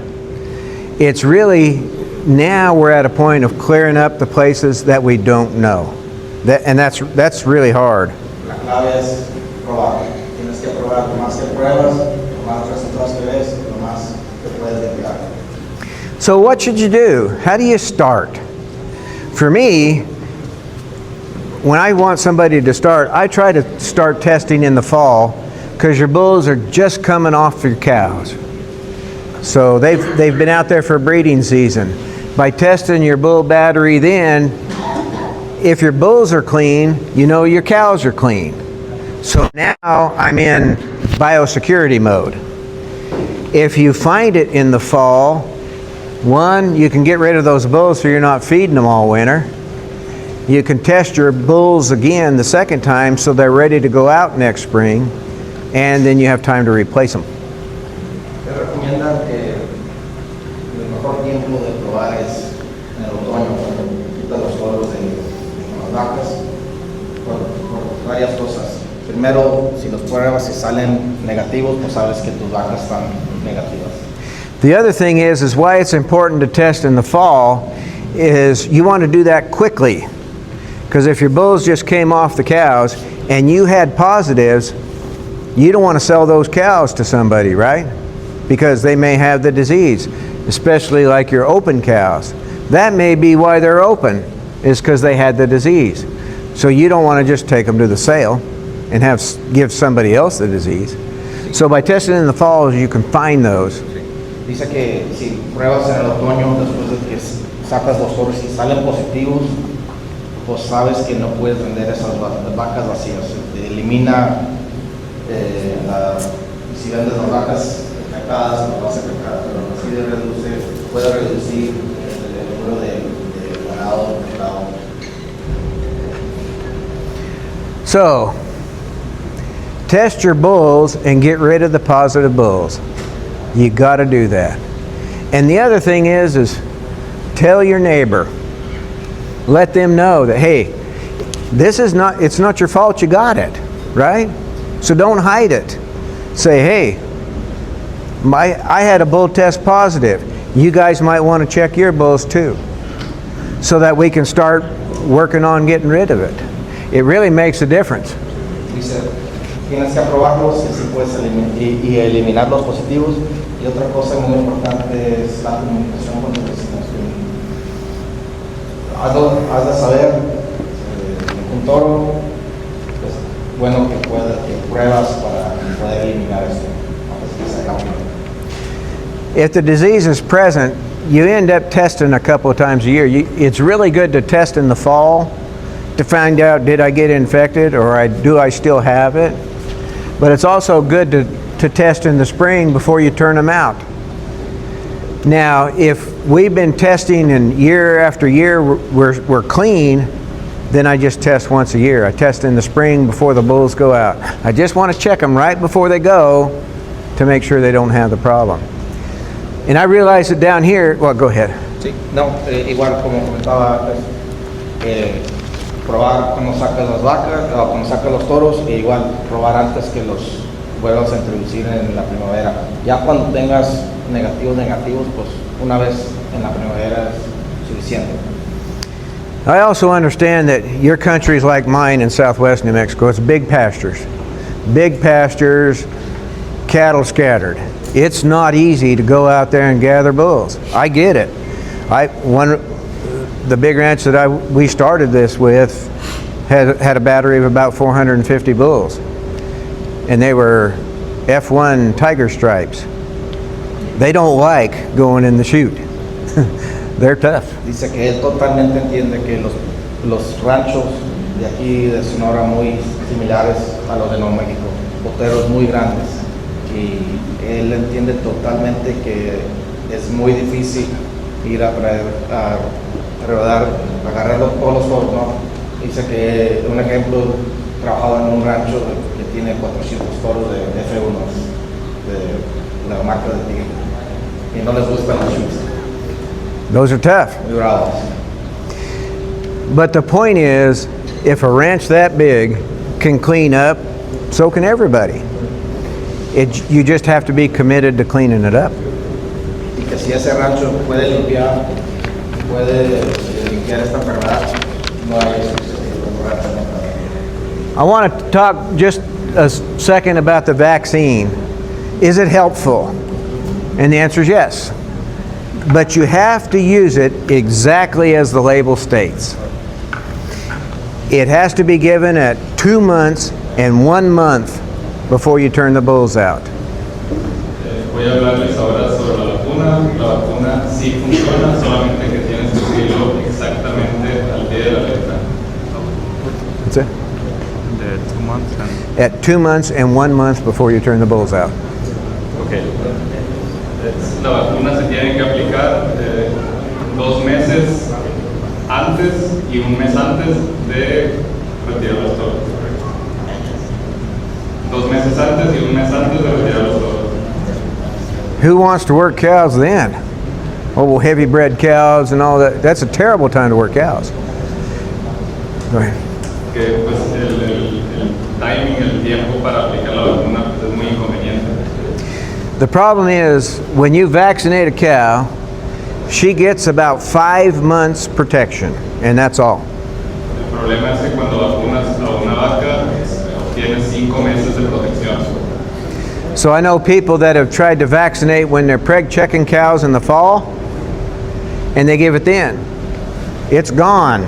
It's really, now we're at a point of clearing up the places that we don't know. And that's really hard. La clave es probar. Tienes que probar, lo más que pruebas, lo más resultados que ves, lo más que puedes llegar. So what should you do? How do you start? For me, when I want somebody to start, I try to start testing in the fall because your bulls are just coming off your cows. So they've been out there for breeding season. By testing your bull battery then, if your bulls are clean, you know your cows are clean. So now I'm in biosecurity mode. If you find it in the fall, one, you can get rid of those bulls so you're not feeding them all winter. You can test your bulls again the second time so they're ready to go out next spring, and then you have time to replace them. Te recomiendan que el mejor tiempo de probar es en el otoño, cuando quitas los polvos de las vacas, por varias cosas. Primero, si los pruebas y salen negativos, pues sabes que tus vacas están negativas. The other thing is why it's important to test in the fall is you want to do that quickly. Because if your bulls just came off the cows and you had positives, you don't want to sell those cows to somebody, right? Because they may have the disease, especially like your open cows. That may be why they're open, is because they had the disease. So you don't want to just take them to the sale and give somebody else the disease. So by testing in the fall, you can find those. Dice que si pruebas en el otoño, después de que sacas los toros y salen positivos, pues sabes que no puedes vender esas vacas vacías. Te elimina, si vendes las vacas infectadas, no vas a afectar, pero así puede reducir el número de ganado infectado. So, test your bulls and get rid of the positive bulls. You got to do that. And the other thing is tell your neighbor. Let them know that, hey, it's not your fault you got it, right? So don't hide it. Say, hey, I had a bull test positive. You guys might want to check your bulls too, so that we can start working on getting rid of it. It really makes a difference. Dice, tienes que aprobarlos y si puedes eliminar los positivos. Y otra cosa muy importante es la comunicación con los vecinos. Has de saber, un toro, pues bueno que pruebas para poder eliminar esto. if the disease is present, you end up testing a couple of times a year. It's really good to test in the fall to find out, did I get infected, or do I still have it? But it's also good to test in the spring before you turn them out. Now, if we've been testing and year after year we're clean, then I just test once a year. I test in the spring before the bulls go out. I just want to check them right before they go to make sure they don't have the problem. And I realize that down here, well, go ahead. Sí, no, igual como comentaba antes, probar cómo saca las vacas o cómo saca los toros, e igual probar antes que los vuelvas a introducir en la primavera. Ya cuando tengas negativos, pues una vez en la primavera es suficiente. I also understand that your country is like mine in southwest New Mexico. It's big pastures, cattle scattered. It's not easy to go out there and gather bulls. I get it. The big ranch that we started this with had a battery of about 450 bulls, and they were F1 tiger stripes. They don't like going in the chute. They're tough. Dice que él totalmente entiende que los ranchos de aquí de Sonora muy similares a los de Nuevo México, boteros muy grandes, y él entiende totalmente que es muy difícil ir a rodar, agarrar todos los toros, ¿no? Dice que un ejemplo, trabajaba en un rancho que tiene 400 toros de F1, de la marca de tigre, y no les gustan los chutes. Those are tough. Muy bravos. But the point is, if a ranch that big can clean up, so can everybody. You just have to be committed to cleaning it up. Y que si ese rancho puede limpiar esta enfermedad, no hay excusa como rancho no. I want to talk just a second about the vaccine. Is it helpful? And the answer is yes. But you have to use it exactly as the label states. It has to be given at 2 months and 1 month before you turn the bulls out. Voy a hablarles ahora sobre la vacuna. La vacuna sí funciona, solamente que tienes que seguirlo exactamente al pie de la letra. That's it? The 2 months and... At 2 months and 1 month before you turn the bulls out. Okay. La vacuna se tiene que aplicar 2 meses antes y 1 mes antes de retirar los toros. 2 meses antes y 1 mes antes de retirar los toros. Who wants to work cows then? Oh, well, heavy bred cows and all that. That's a terrible time to work cows. Go ahead. Que pues el timing, el tiempo para aplicar la vacuna pues, es muy inconveniente. The problem is, when you vaccinate a cow, she gets about 5 months protection, and that's all. El problema es que cuando vacunas a una vaca, obtienes 5 meses de protección. So I know people that have tried to vaccinate when they're preg-checking cows in the fall, and they give it then. It's gone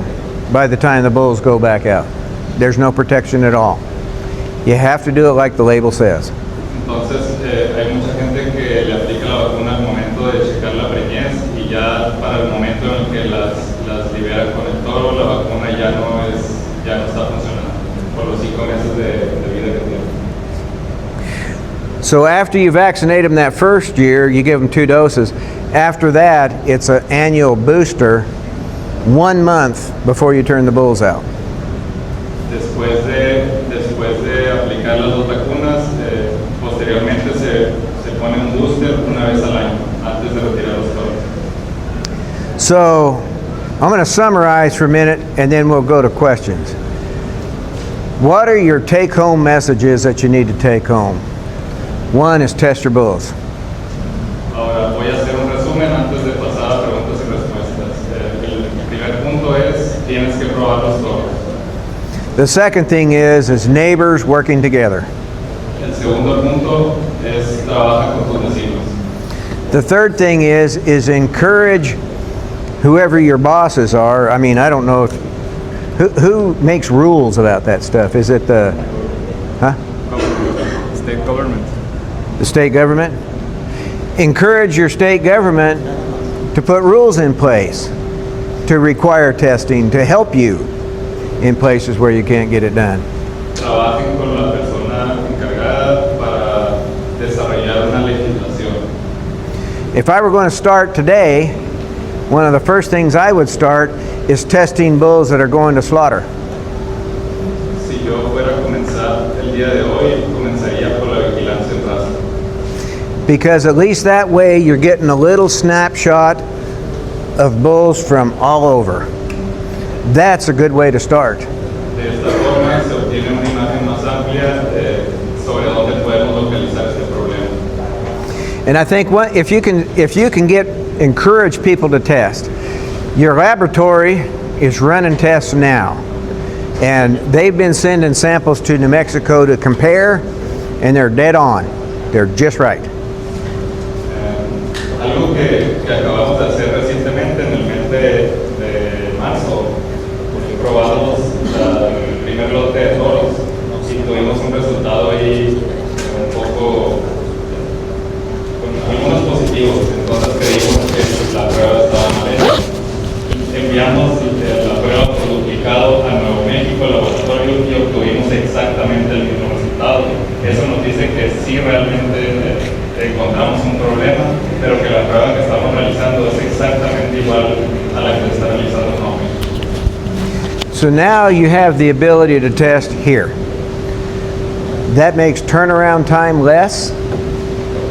by the time the bulls go back out. There's no protection at all. You have to do it like the label says. Entonces, hay mucha gente que le aplica la vacuna al momento de checar la preñez y ya para el momento en el que las libera con el toro, la vacuna ya no está funcionando por los 5 meses de vida que tiene. So after you vaccinate them that first year, you give them 2 doses. After that, it's an annual booster 1 month before you turn the bulls out. Después de aplicar las 2 vacunas, posteriormente se pone un booster una vez al año, antes de retirar los toros. So I'm going to summarize for a minute and then we'll go to questions. What are your take-home messages that you need to take home? One is test your bulls. Ahora voy a hacer un resumen antes de pasar a preguntas y respuestas. El primer punto es, tienes que probar los toros. The second thing is neighbors working together. El segundo punto es, trabaja con tus vecinos. The third thing is encourage whoever your bosses are. I mean, I don't know if, who makes rules about that stuff? Is it the State government. state government? encourage your state government to put rules in place to require testing to help you in places where you can't get it done. Trabajen con la persona encargada para desarrollar una legislación. If I were going to start today, one of the first things I would start is testing bulls that are going to slaughter. Si yo fuera a comenzar el día de hoy, comenzaría por la vigilancia en raza. Because at least that way you're getting a little snapshot of bulls from all over. That's a good way to start. De esta forma se obtiene una imagen más amplia sobre dónde podemos localizar este problema. And I think if you can encourage people to test. Your laboratory is running tests now, and they've been sending samples to New Mexico to compare, and they're dead on. They're just right. Algo que acabamos de hacer recientemente en el mes de marzo, probamos el primer lote de toros y tuvimos un resultado ahí un poco con algunos positivos, entonces creímos que la prueba estaba mal hecha. Enviamos la prueba por duplicado a Nuevo México, al laboratorio, y obtuvimos exactamente el mismo resultado. Eso nos dice que sí realmente encontramos un problema, pero que la prueba que estamos realizando es exactamente igual a la que se está realizando en Nuevo México. So now you have the ability to test here. That makes turnaround time less.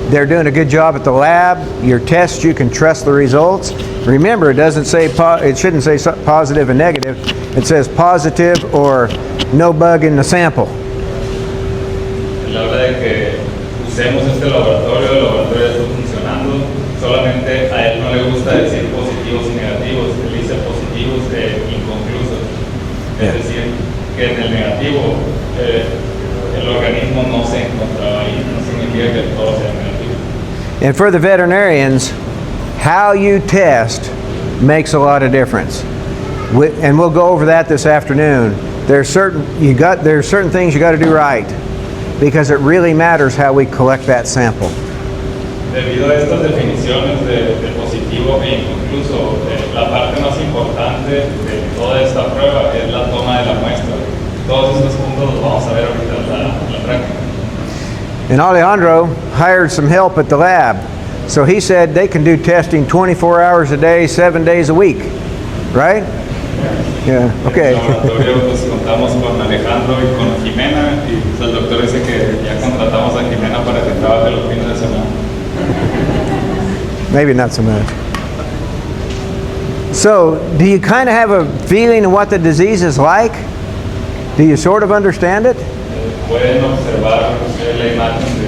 They're doing a good job at the lab. Your tests, you can trust the results. Remember, it doesn't say it shouldn't say positive and negative. It says positive or no bug in the sample. Él habla de que usemos este laboratorio, el laboratorio está funcionando. Solamente a él no le gusta decir positivos y negativos. Él dice positivos e inconclusos. Es decir, que en el negativo el organismo no se encontraba ahí. No significa que todo sea negativo. And for the veterinarians, how you test makes a lot of difference. And we'll go over that this afternoon. There's certain things you got to do right, because it really matters how we collect that sample. Debido a estas definiciones de positivo e inconcluso, la parte más importante de toda esta prueba es la toma de la muestra. Todos estos puntos los vamos a ver ahorita en la práctica. And Alejandro hired some help at the lab. So he said they can do testing 24 hours a day, 7 days a week, right? Yeah, okay. En el laboratorio pues contamos con Alejandro y con Jimena, y pues, el doctor dice que ya contratamos a Jimena para que trabaje los fines de semana. Maybe not so much. So, do you kind of have a feeling of what the disease is like? Do you sort of understand it? Pueden observar la imagen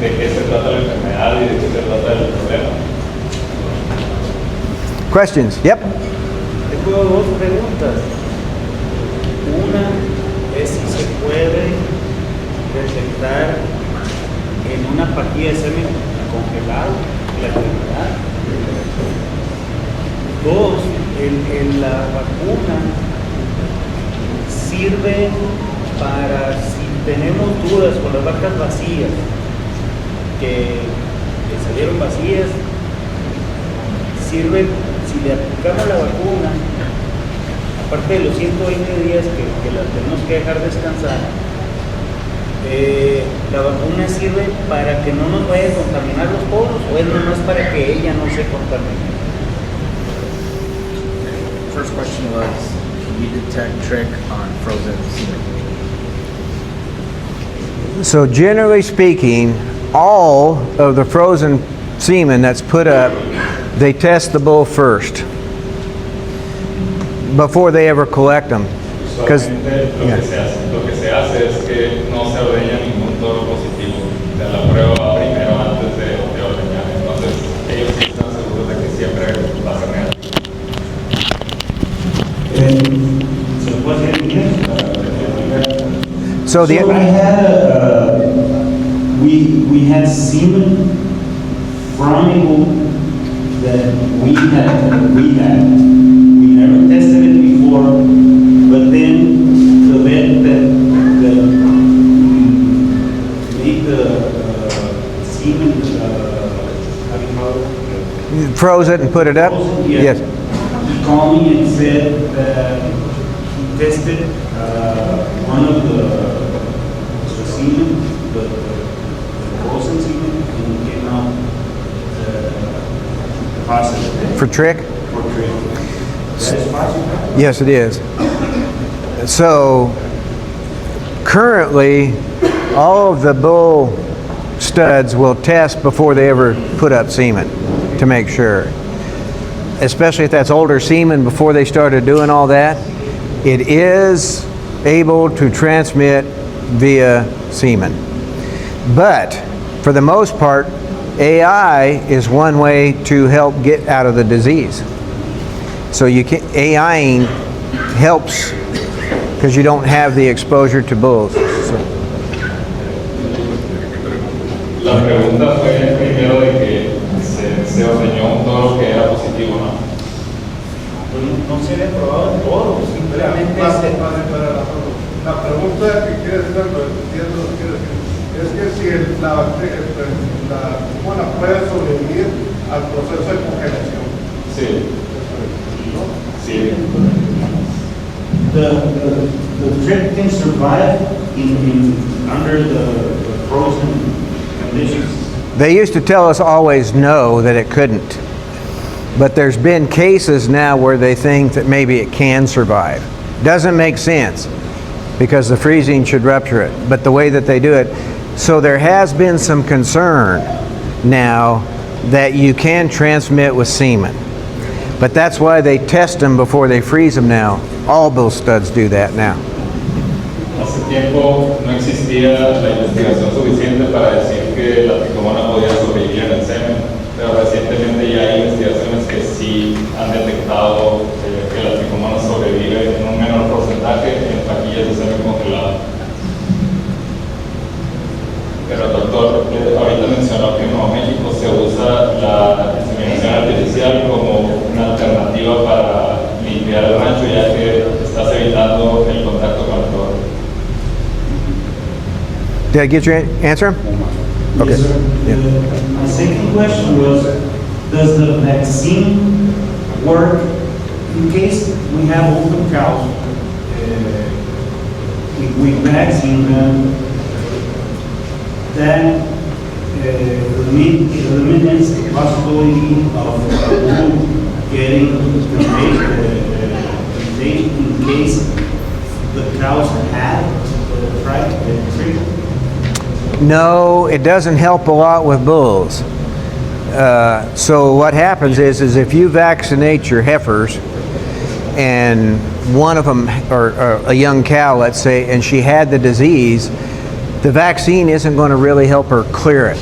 de qué se trata la enfermedad y de qué se trata el problema. Questions? Yep. Tengo dos preguntas. Una es si se puede detectar en una pastilla de semen congelado la enfermedad. Dos, en la vacuna sirve para si tenemos dudas con las vacas vacías, que salieron vacías, sirve si le aplicamos la vacuna, aparte de los 120 días que las tenemos que dejar descansar, la vacuna sirve para que no nos vaya a contaminar los poros, o es nomás para que ella no se contamine. First question was, can you detect trick on frozen semen? So generally speaking, all of the frozen semen that's put up, they test the bull first before they ever collect them. Because Lo que se hace es que no se ordeña ningún toro positivo. Se la prueba primero antes de ordeñar. Entonces ellos sí están seguros de que siempre va a ser negativo. ¿Se lo puede hacer en inglés? so the So I had we had semen from a bull that we never tested it before, but then the vet that made the semen Froze it and put it up? Frozen, yeah. Yes. He called me and said that he tested one of the semen, the frozen semen, and it came out positive. For trick? For trick. That is possible? Yes, it is. So, currently, all of the bull studs will test before they ever put up semen to make sure. Especially if that's older semen before they started doing all that. It is able to transmit via semen. But, for the most part, AI is one way to help get out of the disease. So AIing helps because you don't have the exposure to bulls. So. La pregunta fue primero de que se ordeñó todo lo que era positivo, ¿no? No se había probado en todo, simplemente La pregunta que quiere hacer, entiendo lo que quiere decir, es que si la bacteria, la puede sobrevivir al proceso de congelación. Sí. Sí. The trick can survive under the frozen conditions. They used to tell us always no, that it couldn't. But there's been cases now where they think that maybe it can survive. Doesn't make sense because the freezing should rupture it. But the way that they do it, so there has been some concern now that you can transmit with semen. But that's why they test them before they freeze them now. All bull studs do that now. Hace tiempo no existía la investigación suficiente para decir que la tricomona podía sobrevivir en el semen, pero recientemente ya hay investigaciones que sí han detectado que la tricomona sobrevive en un menor porcentaje en paquillas de semen congelado. Pero el doctor ahorita mencionó que en Nuevo México se usa la inseminación artificial como una alternativa para limpiar el rancho, ya que estás evitando el contacto con el toro. Did I get your answer? Okay. Yes, sir. Yeah. My second question was, does the vaccine work in case we have open cows? If we vaccine them, that eliminates the possibility of getting contagion in case the cows have the trick. No, it doesn't help a lot with bulls. So what happens is if you vaccinate your heifers and one of them, or a young cow, let's say, and she had the disease, the vaccine isn't going to really help her clear it.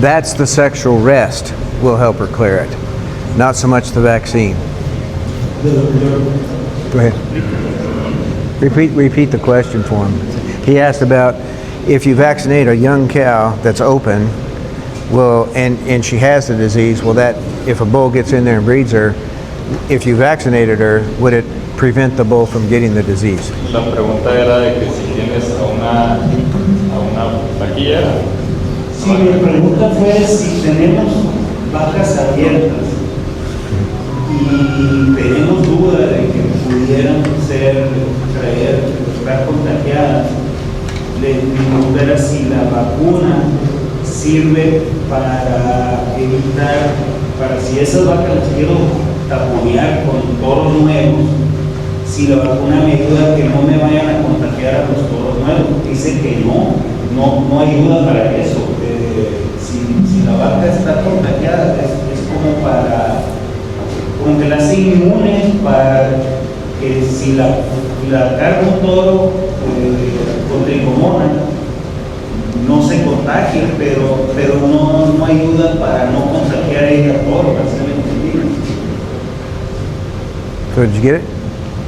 That's the sexual rest will help her clear it, not so much the vaccine. Go ahead. Repeat the question for him. He asked about if you vaccinate a young cow that's open, well, and she has the disease, well, that if a bull gets in there and breeds her, if you vaccinated her, would it prevent the bull from getting the disease? La pregunta era de que si tienes a una vaquilla. Sí, mi pregunta fue si tenemos vacas abiertas y tenemos duda de que pudieran estar contagiadas. Le pregunto era si la vacuna sirve para evitar, para si esas vacas las quiero taponear con toros nuevos, si la vacuna me ayuda a que no me vayan a contagiar a los toros nuevos. Dice que no ayuda para eso. Si la vaca está contagiada es como que la hace inmune para que si la carga un toro con tricomona no se contagie, pero no ayuda para no contagiar a ella toro, así me entendí. So did you get it?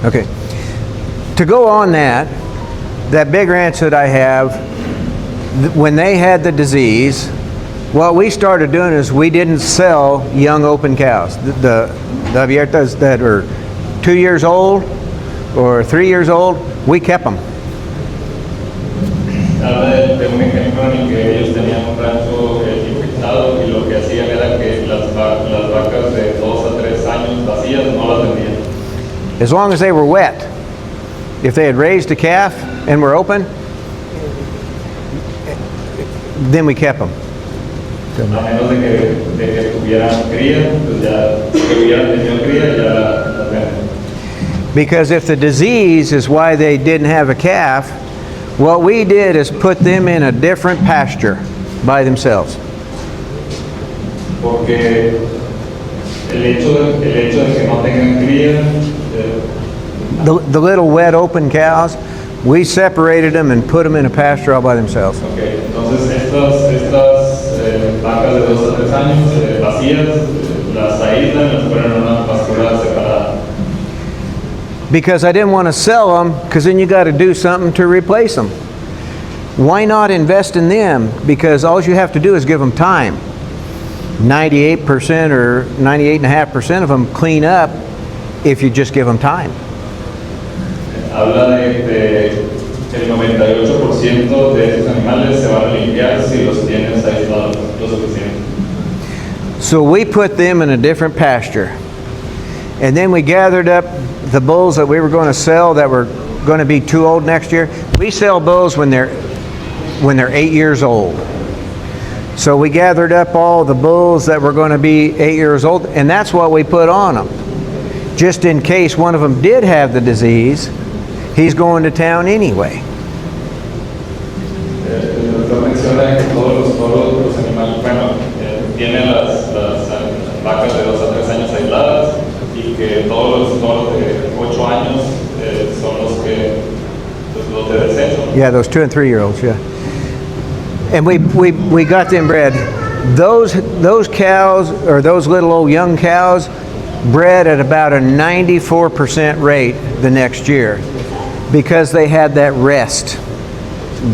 Okay. To go on that big ranch that I have, when they had the disease, what we started doing is we didn't sell young open cows. The abiertas that are 2 years old or 3 years old, we kept them. Habla de un ejemplo en el que ellos tenían un rancho infectado y lo que hacían era as long as they were wet. If they had raised a calf and were open, then we kept them. A menos de que tuvieran cría, pues ya, que hubieran tenido cría, ya las venden. Because if the disease is why they didn't have a calf, what we did is put them in a different pasture by themselves. Porque el hecho de que no tengan cría, The little wet open cows, we separated them and put them in a pasture all by themselves. okay, entonces estas vacas de 2 a 3 años vacías, las aíslan, las ponen en una pastura separada. Because I didn't want to sell them, because then you got to do something to replace them. Why not invest in them? Because all you have to do is give them time. 98% or 98.5% of them clean up if you just give them time. Habla de el 98% de estos animales se van a limpiar si los tienes aislados lo suficiente. So we put them in a different pasture. And then we gathered up the bulls that we were going to sell that were going to be too old next year. We sell bulls when they're 8 years old. So we gathered up all the bulls that were going to be 8 years old, and that's what we put on them. Just in case one of them did have the disease, he's going to town anyway. El doctor menciona que todos los animales, bueno, tienen las vacas de 2 a 3 años aisladas y que todos los toros de 8 años son los que los de desecho. Yeah, those 2 and 3 year olds, yeah. And we got them bred. Those cows, or those little old young cows, bred at about a 94% rate the next year because they had that rest.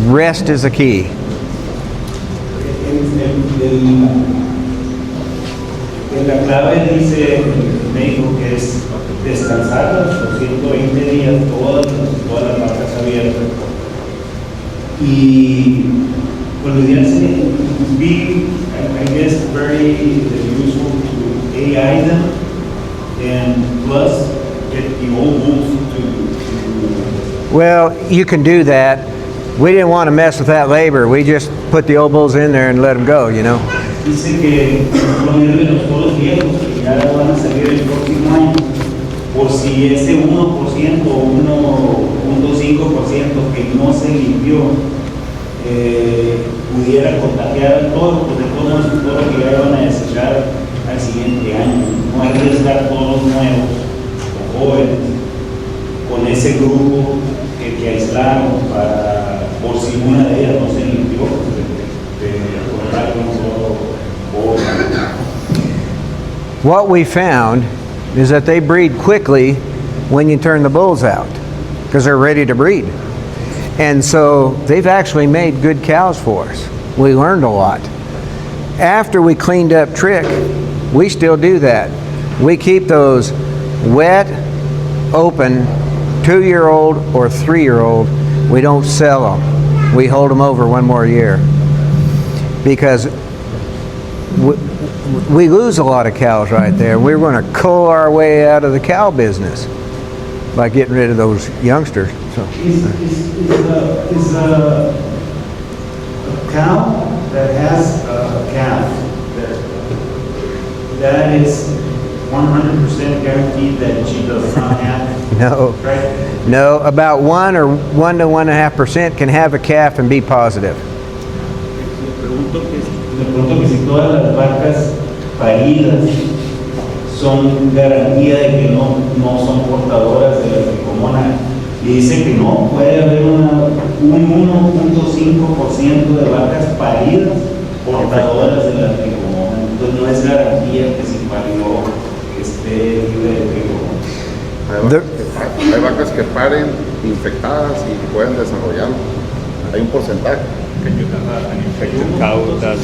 Rest is the key. En la clave dice el médico que es descansar los 120 días todas las vacas abiertas. Y well, the answer would be, I guess, very useful to AI them, and plus get the old bulls to Well, you can do that. We didn't want to mess with that labor. We just put the old bulls in there and let them go, you know. Dice que ponerle los toros viejos que ya van a salir el próximo año, por si ese 1% o 1.5% que no se limpió pudiera contagiar al toro, pues de todos los toros que ya van a desechar al siguiente año. No arriesgar toros nuevos o jóvenes con ese grupo que aislaron para, por si una de ellas no se limpió, de contagio un toro joven. What we found is that they breed quickly when you turn the bulls out because they're ready to breed. And so they've actually made good cows for us. We learned a lot. After we cleaned up Trick, we still do that. We keep those wet, open, 2-year-old or 3-year-old. We don't sell them. We hold them over one more year because we lose a lot of cows right there. We're going to cull our way out of the cow business by getting rid of those youngsters. So. Is a cow that has a calf that is 100% guaranteed that she does not have? No. Right? No, about 1 or 1 to 1.5% can have a calf and be positive. Le pregunto que si todas las vacas paridas son garantía de que no son portadoras de la tricomonas. Y dice que no, puede haber un 1.5% de vacas paridas portadoras de la tricomona. Entonces no es garantía que si parió esté libre de tricomona. Hay vacas que paren infectadas y pueden desarrollarlo. Hay un porcentaje. Can you have an infected cow that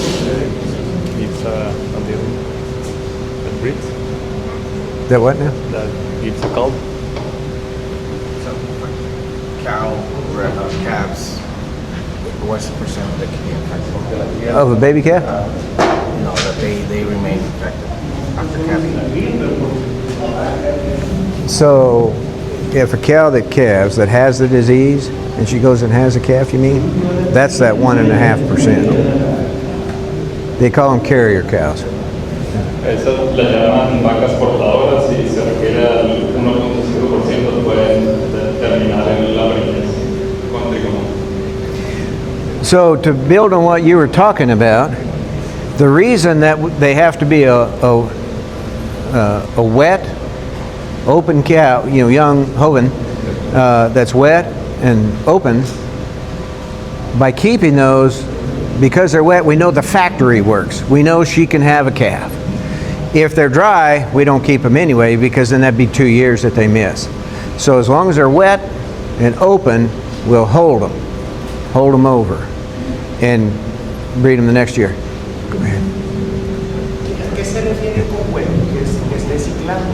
gives a little that breeds? That what now? That gives a calf? Cow or calves, what's the percent that can be infected? Of a baby calf? No, that they remain infected after calving. So if a cow that calves that has the disease and she goes and has a calf, you mean? That's that 1.5%. They call them carrier cows. Esas las llaman vacas portadoras y se requiere al 1.5% pueden terminar en la preñez con tricomonasis. So to build on what you were talking about, the reason that they have to be a wet, open cow, young hoven, that's wet and open, by keeping those, because they're wet, we know the factory works. We know she can have a calf. If they're dry, we don't keep them anyway, because then that'd be 2 years that they miss. So as long as they're wet and open, we'll hold them over, and breed them the next year. Go ahead. ¿A qué se refiere con wet? Que esté ciclando.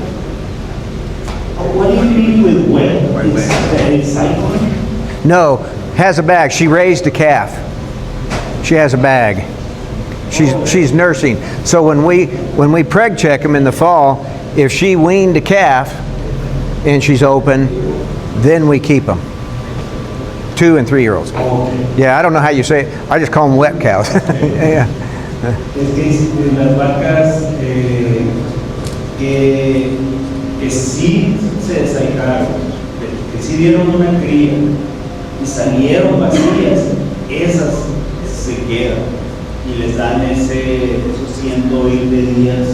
What do you mean with wet? Is that it's cycling? No, has a bag. She raised a calf. She has a bag. She's nursing. So when we preg check them in the fall, if she weaned a calf and she's open, then we keep them. 2 and 3 year olds. Yeah, I don't know how you say it. I just call them wet cows. Yeah. Es que las vacas que sí se desacaron, que sí dieron una cría y salieron vacías, esas se quedan y les dan esos 120 días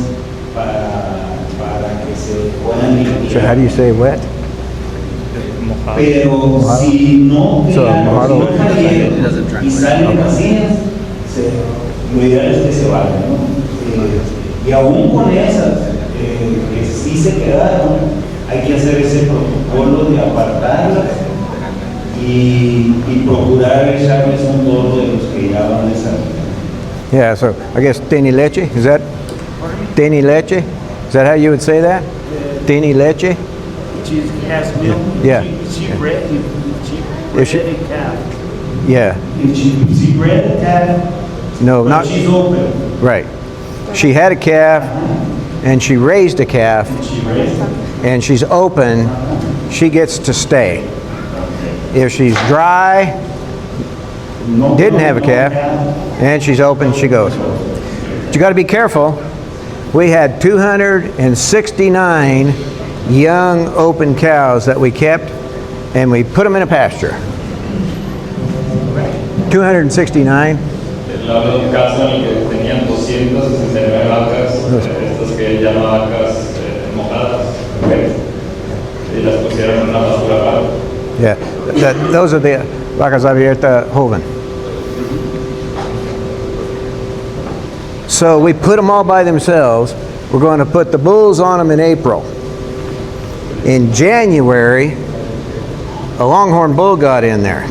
para que se puedan limpiar. So how do you say wet? Pero si no salieron y salen vacías, lo ideal es que se vayan, ¿no? Y aún con esas que sí se quedaron, hay que hacer ese protocolo de apartarlas y procurar echarles un gorro de los que ya van a salir. Yeah, so I guess tiene leche, is that? Tiene leche? Is that how you would say that? Tiene leche? She has milk. Yeah. She bred a calf. Yeah. If she bred a calf, No, but not she's open. right. She had a calf and she raised a calf She raised it. and she's open, she gets to stay. If she's dry, didn't have a calf, and she's open, she goes. But you got to be careful. We had 269 young open cows that we kept, and we put them in a pasture. 269. Hablo de un caso en el que tenían 269 vacas, estas que llaman vacas mojadas, y las pusieron en una pastura aparte. Yeah, those are the vacas abiertas joven. So we put them all by themselves. We're going to put the bulls on them in April. In January, a longhorn bull got in there.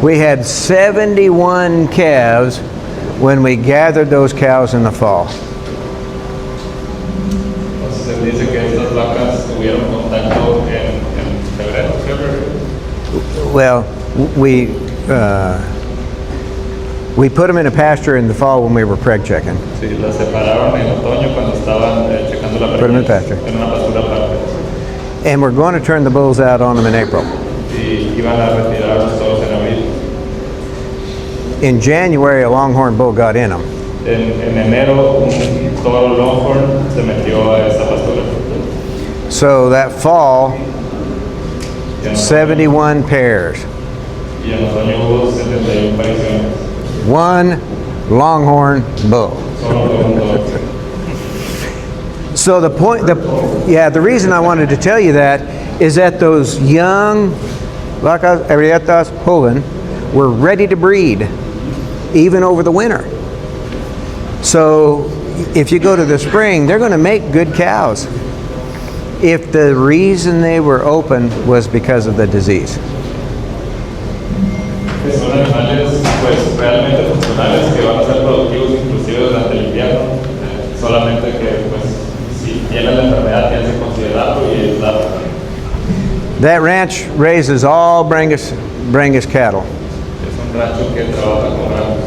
We had 71 calves when we gathered those cows in the fall. Entonces se dice que estas vacas tuvieron contacto en febrero. Well, we put them in a pasture in the fall when we were preg checking. Sí, las separaron en otoño cuando estaban checando la Put 'em in preñez pasture. en una pastura aparte. And we're going to turn the bulls out on them in April. Y iban a retirarlos todos en abril. In January, a longhorn bull got in them. En enero, un toro longhorn se metió a esa pastura. So that fall, Y en 71 pairs. Y en otoño hubo 71 apariciones. One longhorn bull. Solo fue un toro. So the reason I wanted to tell you that is that those young vacas abiertas joven were ready to breed even over the winter. So if you go to the spring, they're going to make good cows if the reason they were open was because of the disease. Son animales pues realmente funcionales que van a ser productivos inclusive durante el invierno, solamente que pues si tienen la enfermedad tienen que considerarlo y ayudarlo. That ranch raises all Brangus cattle. Es un rancho que trabaja con ramos,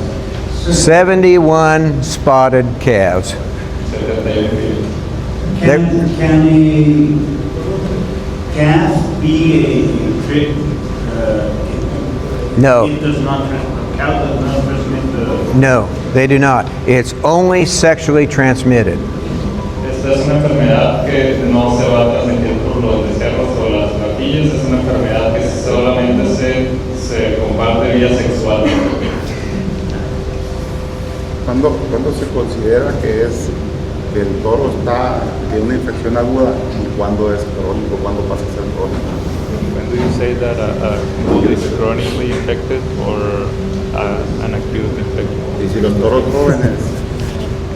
71 spotted calves. 71 días. calf be a trick? No. It does not transmit. Cow does not transmit the. No, they do not. It's only sexually transmitted. Esta es una enfermedad que no se va a transmitir por los becerros o las vaquillas, es una enfermedad que solamente se comparte vía sexual. ¿Cuándo se considera que el toro tiene una infección aguda y cuándo es crónico, cuándo pasa a ser crónico? When do you say that a bull is chronically infected or an acute infection? Y si los toros jóvenes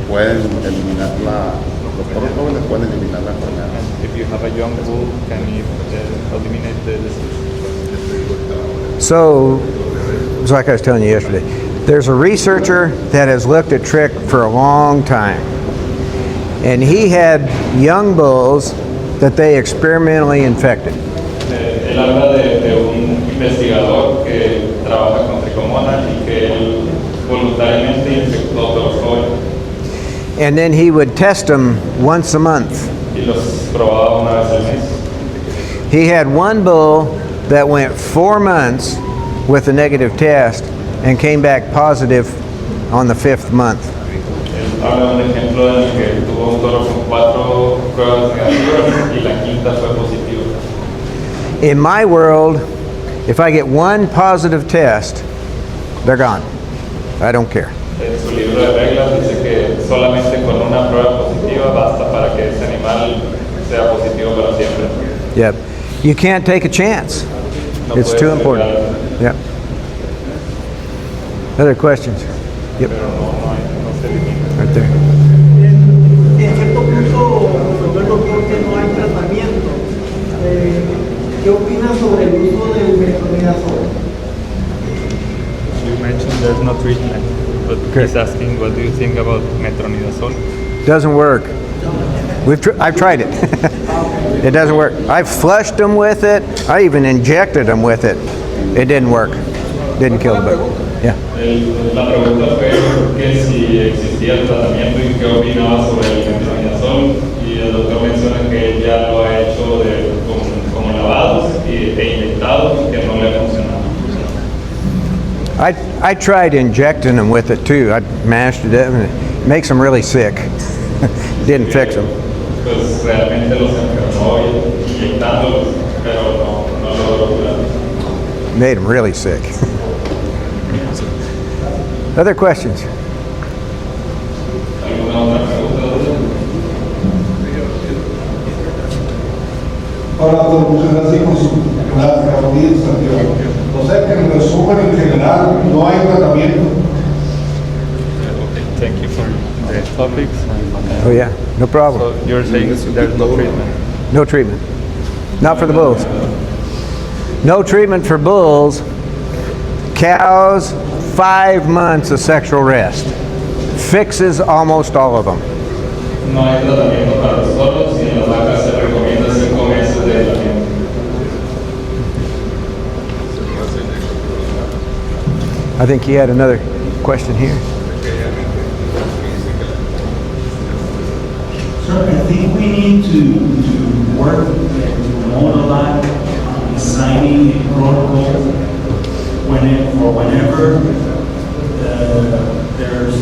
pueden eliminar los toros jóvenes pueden eliminar la enfermedad. And if you have a young bull, can it eliminate the disease? So, it's like I was telling you yesterday, there's a researcher that has looked at trick for a long time. And he had young bulls that they experimentally infected. Él habla de un investigador que trabaja con Tricomona y que él voluntariamente infectó a los jóvenes. And then he would test them once a month. Y los probaba una vez al mes. He had one bull that went 4 months with a negative test and came back positive on the 5th month. Él habla de un ejemplo en el que tuvo un toro con 4 pruebas negativas y la quinta fue positiva. In my world, if I get one positive test, they're gone. I don't care. En su libro de reglas dice que solamente con una prueba positiva basta para que ese animal sea positivo para siempre. Yep. You can't take a chance. No It's puedes too important. arriesgar. Yep. Other questions? Yep. Pero no se elimina. Right there. En cierto punto, sobre el doctor que no hay tratamiento, ¿qué opinas sobre el uso del metronidazol? You mentioned there's no treatment, but he's asking, what do you think about metronidazole? Doesn't work. I've tried it. It doesn't work. I've flushed them with it. I even injected them with it. It didn't work. Didn't kill the bug. Yeah. La pregunta fue que si existía el tratamiento y qué opinaba sobre el metronidazol, y el doctor menciona que él ya lo ha hecho como lavados e inyectados y que no le ha funcionado. I tried injecting them with it too. I mashed it up and it makes them really sick. Didn't fix them. Pues realmente los enfermó inyectándolos, pero no logró curar. Made them really sick. Other questions? ¿Alguna otra pregunta? Hola, doctor, muchas gracias por su respuesta anterior. O sea que en resumen, en general, no hay tratamiento. Okay, thank you for the topics. Oh yeah, no problem. So you're saying there's no treatment? No treatment. Not for the bulls. No treatment for bulls. Cows, 5 months of sexual rest. Fixes almost all of them. No hay tratamiento para los toros y en las vacas se recomienda 5 meses de aislamiento. I think you had another question here. Sir, I think we need to work to promote a lot on designing a protocol whenever there's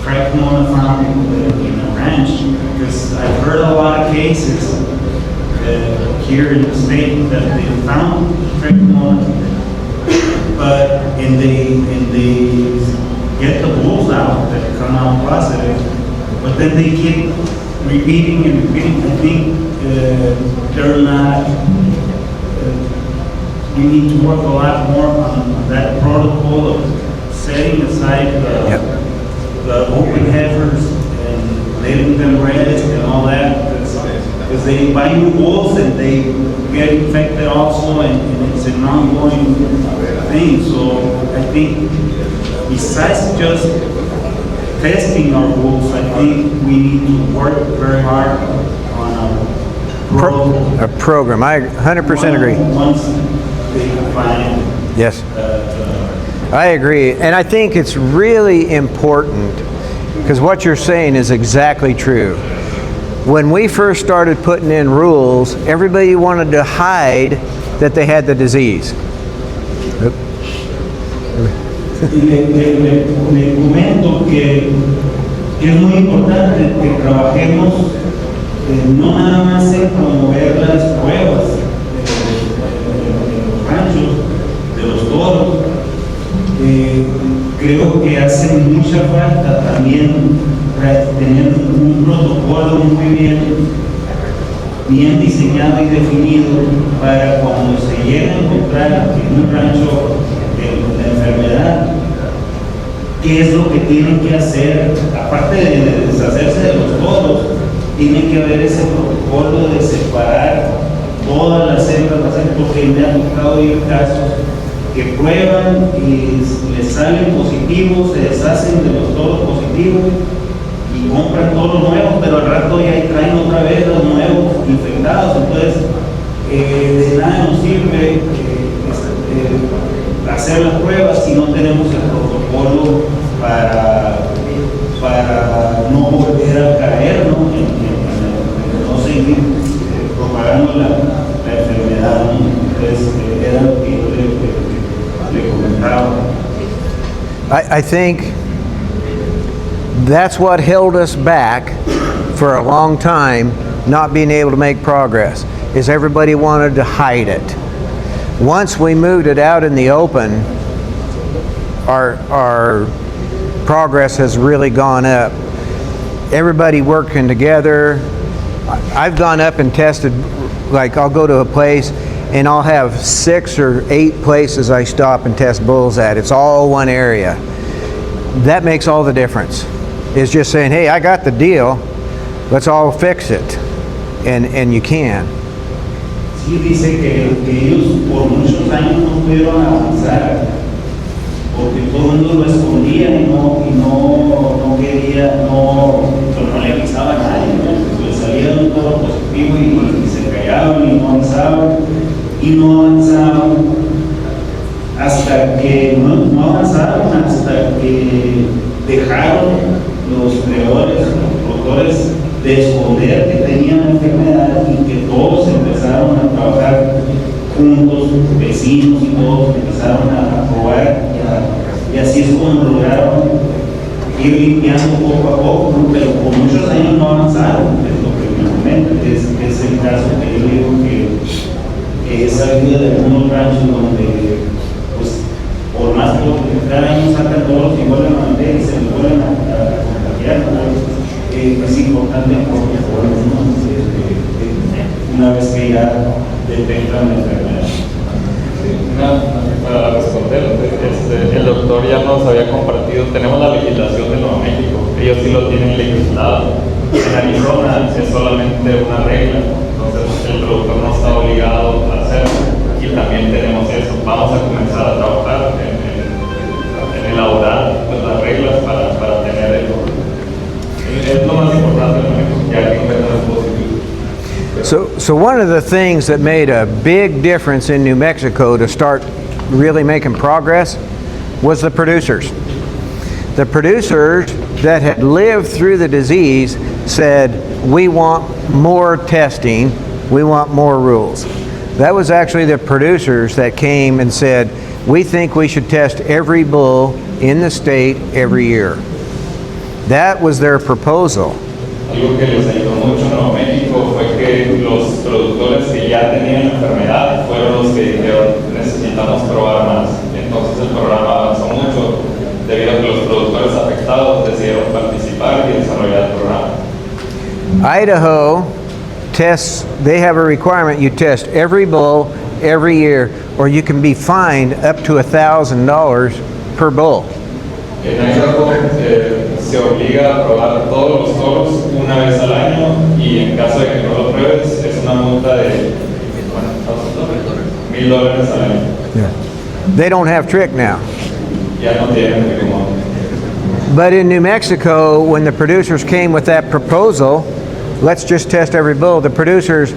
Tricomona found in a ranch, because I've heard a lot of cases here in the state that they found Tricomona, and they get the bulls out that come out positive, but then they keep repeating and repeating. I think they're not. We need to work a lot more on that protocol of setting aside the open heifers and letting them rest and all that, because they buy new bulls and they get infected also, and it's an ongoing thing. So I think besides just testing our bulls, I think we need to work very hard on A program. I 100% agree. Once they find Yes. I agree. And I think it's really important, because what you're saying is exactly true. when we first started putting in rules, everybody wanted to hide that they had the disease. Y le comento que es muy importante que trabajemos no nada más en promover las pruebas de los ranchos, de los toros. Creo que hace mucha falta también tener un protocolo muy bien diseñado y definido para cuando se llegue a encontrar en un rancho la enfermedad, qué es lo que tienen que hacer. Aparte de deshacerse de los toros, tiene que haber ese protocolo de separar todas las hembras, porque me ha tocado ir casos que prueban y les salen positivos, se deshacen de los toros positivos y compran toros nuevos, pero al rato ya traen otra vez los nuevos infectados. Entonces, de nada nos sirve hacer las pruebas si no tenemos el protocolo para no volver a caer, ¿no? No seguir propagando la enfermedad, ¿no? Entonces, era lo que yo le comentaba. I think that's what held us back for a long time, not being able to make progress, is everybody wanted to hide it. Once we moved it out in the open, our progress has really gone up. Everybody working together. I've gone up and tested, like I'll go to a place and I'll have 6 or 8 places I stop and test bulls at. It's all one area. That makes all the difference. It's just saying, hey, I got the deal, let's all fix it. And you can. Sí, dice que ellos por muchos años no pudieron avanzar porque todo el mundo lo escondía y no quería, no le avisaba a nadie, ¿no? Les salía un toro positivo y se callaban y no avanzaban hasta que no avanzaron, hasta que dejaron los creadores, los productores, de esconder que tenían enfermedad y que todos empezaron a trabajar juntos, vecinos y todos empezaron a probar y así es como lograron ir limpiando poco a poco, pero por muchos años no avanzaron, es lo que me comenta, es el caso que yo digo que he salido de algunos ranchos donde pues por más que cada año sacan todos y vuelven a vender y se vuelven a contagiar, ¿no? Es importante una vez que ya detectan la enfermedad. Para responder, el doctor ya nos había compartido, tenemos la legislación de Nuevo México, ellos sí lo tienen legislado. En Arizona es solamente una regla, entonces el productor no está obligado a hacerlo y también tenemos eso. Vamos a comenzar a trabajar en elaborar pues, las reglas para tener eso. Es lo más importante, ya que So one of the things that made a big difference in New Mexico to start really making progress was the producers. The producers that had lived through the disease said, we want more testing, we want more rules. That was actually the producers that came and said, we think we should test every bull in the state every year. That was their proposal. Algo que les ayudó mucho en Nuevo México fue que los productores que ya tenían la enfermedad fueron los que dijeron necesitamos probar más. Entonces el programa avanzó mucho debido a que los productores afectados decidieron participar y desarrollar el programa. Idaho tests, they have a requirement you test every bull every year or you can be fined up to $1,000 per bull. En Idaho se obliga a probar todos los toros una vez al año y en caso de que no lo pruebes es una multa de $1,000 al año. Yeah. They don't have trick now. Ya no tienen Tricomoniasis. But in New Mexico, when the producers came with that proposal, let's just test every bull, the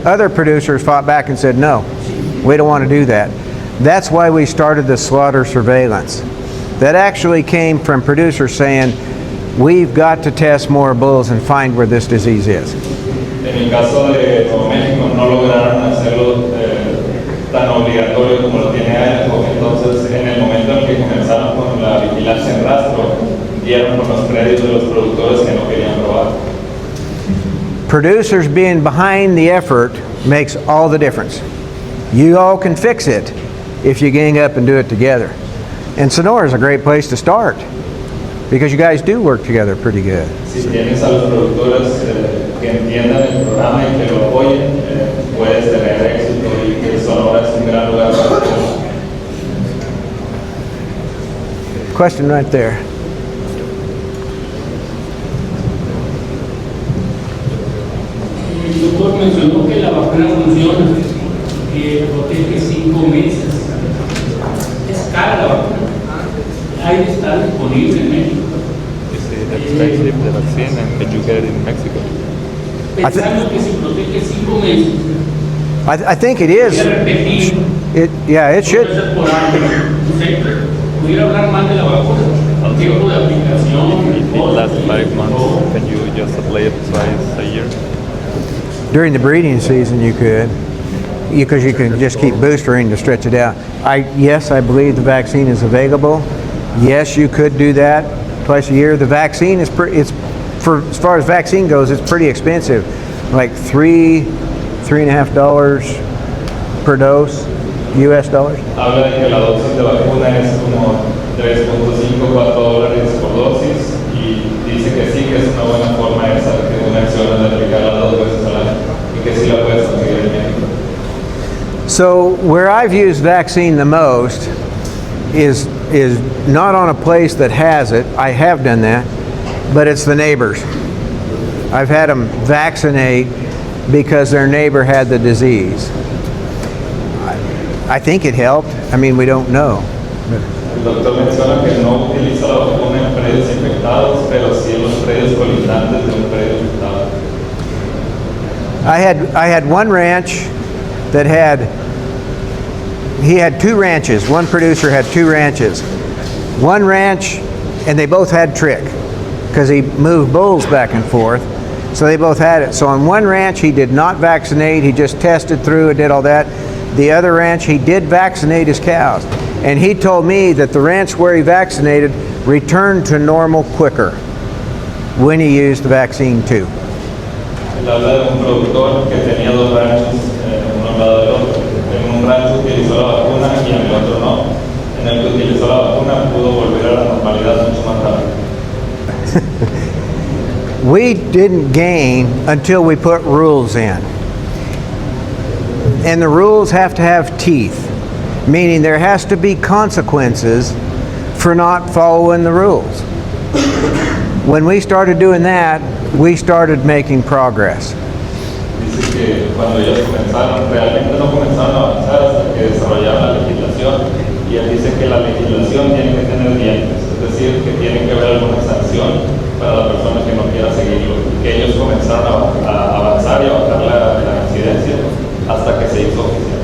other producers fought back and said, no, we don't want to do that. That's why we started the slaughter surveillance. That actually came from producers saying, we've got to test more bulls and find where this disease is. En el caso de Nuevo México no lograron hacerlo tan obligatorio como lo tiene Idaho. Entonces, en el momento en que comenzaron con la vigilancia en rastro, dieron con los predios de los productores que no querían probar. Producers being behind the effort makes all the difference. You all can fix it if you gang up and do it together. And Sonora is a great place to start because you guys do work together pretty good. Si tienes a los productores que entiendan el programa y que lo apoyen, puedes tener éxito y que Sonora es un gran lugar para hacerlo. Question right there. El doctor mencionó que la vacuna funciona, que protege 5 meses. Es cara la vacuna. Ahí está disponible en México. Expensive the vaccine and could you get it in Mexico? Pensando que si protege 5 meses. I think it is. Yeah, it should. Pudiera hablar más de la vacuna. Tiempo de aplicación. If it lasts 5 months, can you just apply it twice a year? During the breeding season, you could, because you can just keep boostering to stretch it out. Yes, I believe the vaccine is available. Yes, you could do that twice a year. The vaccine is for as far as vaccine goes, it's pretty expensive, like $3.50 per dose, US dollars. Habla de que la dosis de vacuna es como $3.5-4 por dosis y dice que sí, que es una buena forma esa de una acción de aplicarla 2 veces al año y que sí la puedes conseguir en México. So where I've used vaccine the most is not on a place that has it. I have done that, but it's the neighbors. I've had them vaccinate because their neighbor had the disease. I think it helped. I mean, we don't know. El doctor menciona que no utiliza la vacuna en predios infectados, pero sí en los predios colindantes de un predio infectado. I had one ranch that he had 2 ranches. One producer had 2 ranches. One ranch, and they both had trick because he moved bulls back and forth. So they both had it. So on one ranch, he did not vaccinate. He just tested through and did all that. The other ranch, he did vaccinate his cows. And he told me that the ranch where he vaccinated returned to normal quicker when he used the vaccine too. Él habla de un productor que tenía 2 ranchos, uno al lado del otro. En un rancho utilizó la vacuna y en el otro no. En el que utilizó la vacuna pudo volver a la normalidad mucho más rápido. We didn't gain until we put rules in. And the rules have to have teeth, meaning there has to be consequences for not following the rules. When we started doing that, we started making progress. Dice que cuando ellos comenzaron, realmente no comenzaron a avanzar hasta que desarrollaron la legislación. Y él dice que la legislación tiene que tener dientes, es decir, que tiene que haber alguna sanción para la persona que no quiera seguirlo. Y que ellos comenzaron a avanzar y a bajar la incidencia hasta que se hizo oficial.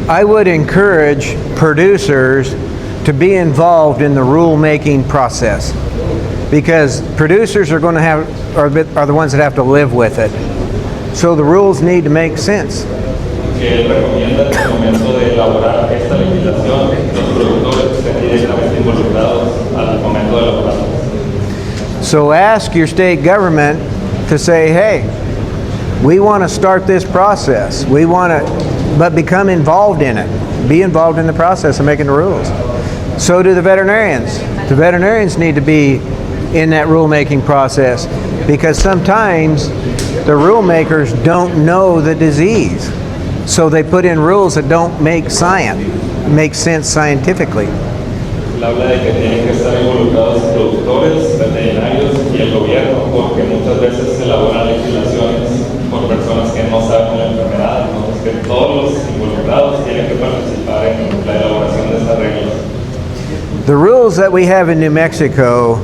I would encourage producers to be involved in the rule-making process because producers are going to are the ones that have to live with it. So the rules need to make sense. Que él recomienda que al momento de elaborar esta legislación, los productores estén directamente involucrados al momento de elaborarla. So ask your state government to say, hey, we want to start this process. We want to, but become involved in it. Be involved in the process of making the rules. So do the veterinarians. The veterinarians need to be in that rule-making process because sometimes the rule makers don't know the disease. So they put in rules that don't make sense scientifically. Él habla de que tienen que estar involucrados productores, veterinarios y el gobierno, porque muchas veces se elaboran legislaciones por personas que no saben la enfermedad, entonces que todos los involucrados tienen que participar en la elaboración de estas reglas. The rules that we have in New Mexico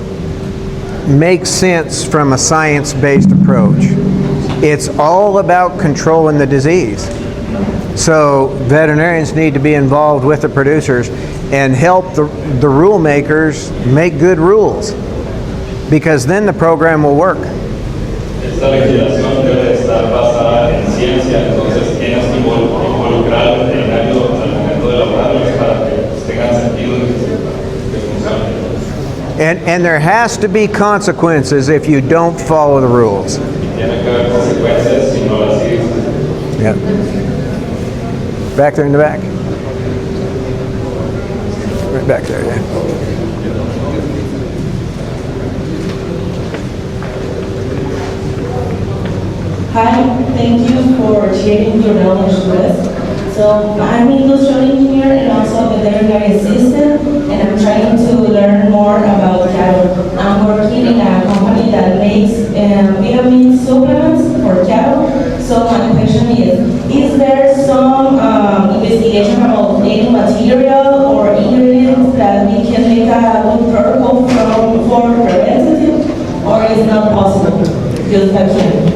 make sense from a science-based approach. It's all about controlling the disease. So veterinarians need to be involved with the producers and help the rule makers make good rules because then the program will work. Esta legislación debe estar estar basada en ciencia, entonces tienes que involucrar al veterinario al momento de elaborarlas para que tengan sentido y que funcionen. And there has to be consequences if you don't follow the rules. Tiene que haber consecuencias si no las sigues. Yep. Back there in the back. Right back there, yeah. Hi, thank you for sharing your knowledge with us. So I'm an industrial engineer and also a veterinary assistant, and I'm trying to learn more about cattle. I'm working in a company that makes vitamin supplements for cattle. So my question is there some investigation about any material or ingredients that we can make a good protocol for preventative, or is not possible? Just a can.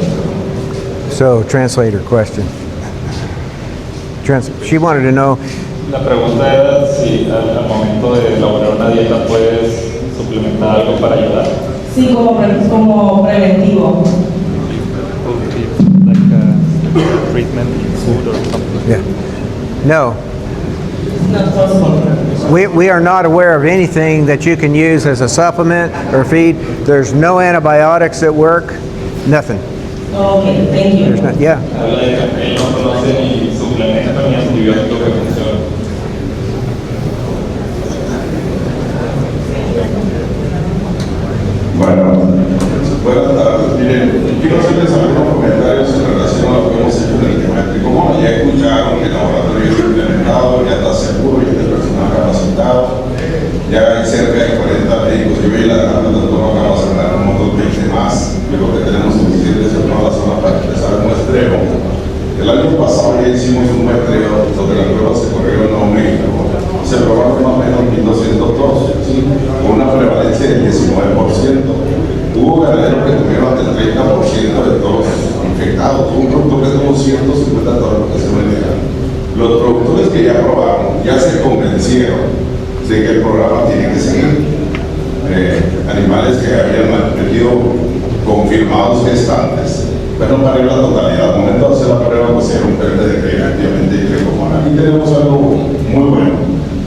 So, translate her question. She wanted to know. La pregunta era si al momento de elaborar una dieta puedes suplementar algo para ayudar. Sí, como preventivo. Like treatment in food or something. Yeah. No. Not possible. We are not aware of anything that you can use as a supplement or feed. There's no antibiotics that work. Nothing. Okay, thank you. There's not, yeah. Habla de que él no conoce ni suplemento ni antibiótico que funcione. Bueno, buenas tardes. Miren, quiero hacerles algunos comentarios en relación a lo que hemos hecho en el tema de Tricomoniasis. Ya escucharon que el laboratorio está implementado, ya está seguro, ya está personal capacitado, ya hay cerca de 40 médicos. Yo vi la demanda del doctor capacitar como otros 20 más. Yo creo que tenemos suficientes en toda la zona para empezar el muestreo. El año pasado ya hicimos un muestreo donde la prueba se corrió en Nuevo México. Se probaron más o menos 1.200 tos, ¿sí? Con una prevalencia del 19%. Hubo ganaderos que tuvieron hasta el 30% de toros infectados. Un productor que tuvo 150 toros que se vendían. Los productores que ya probaron ya se convencieron de que el programa tiene que seguir. Animales que habían metido confirmados gestantes, pero no para la totalidad. Al momento de hacer la prueba, pues era un pérdida de que activamente y como aquí tenemos algo muy bueno.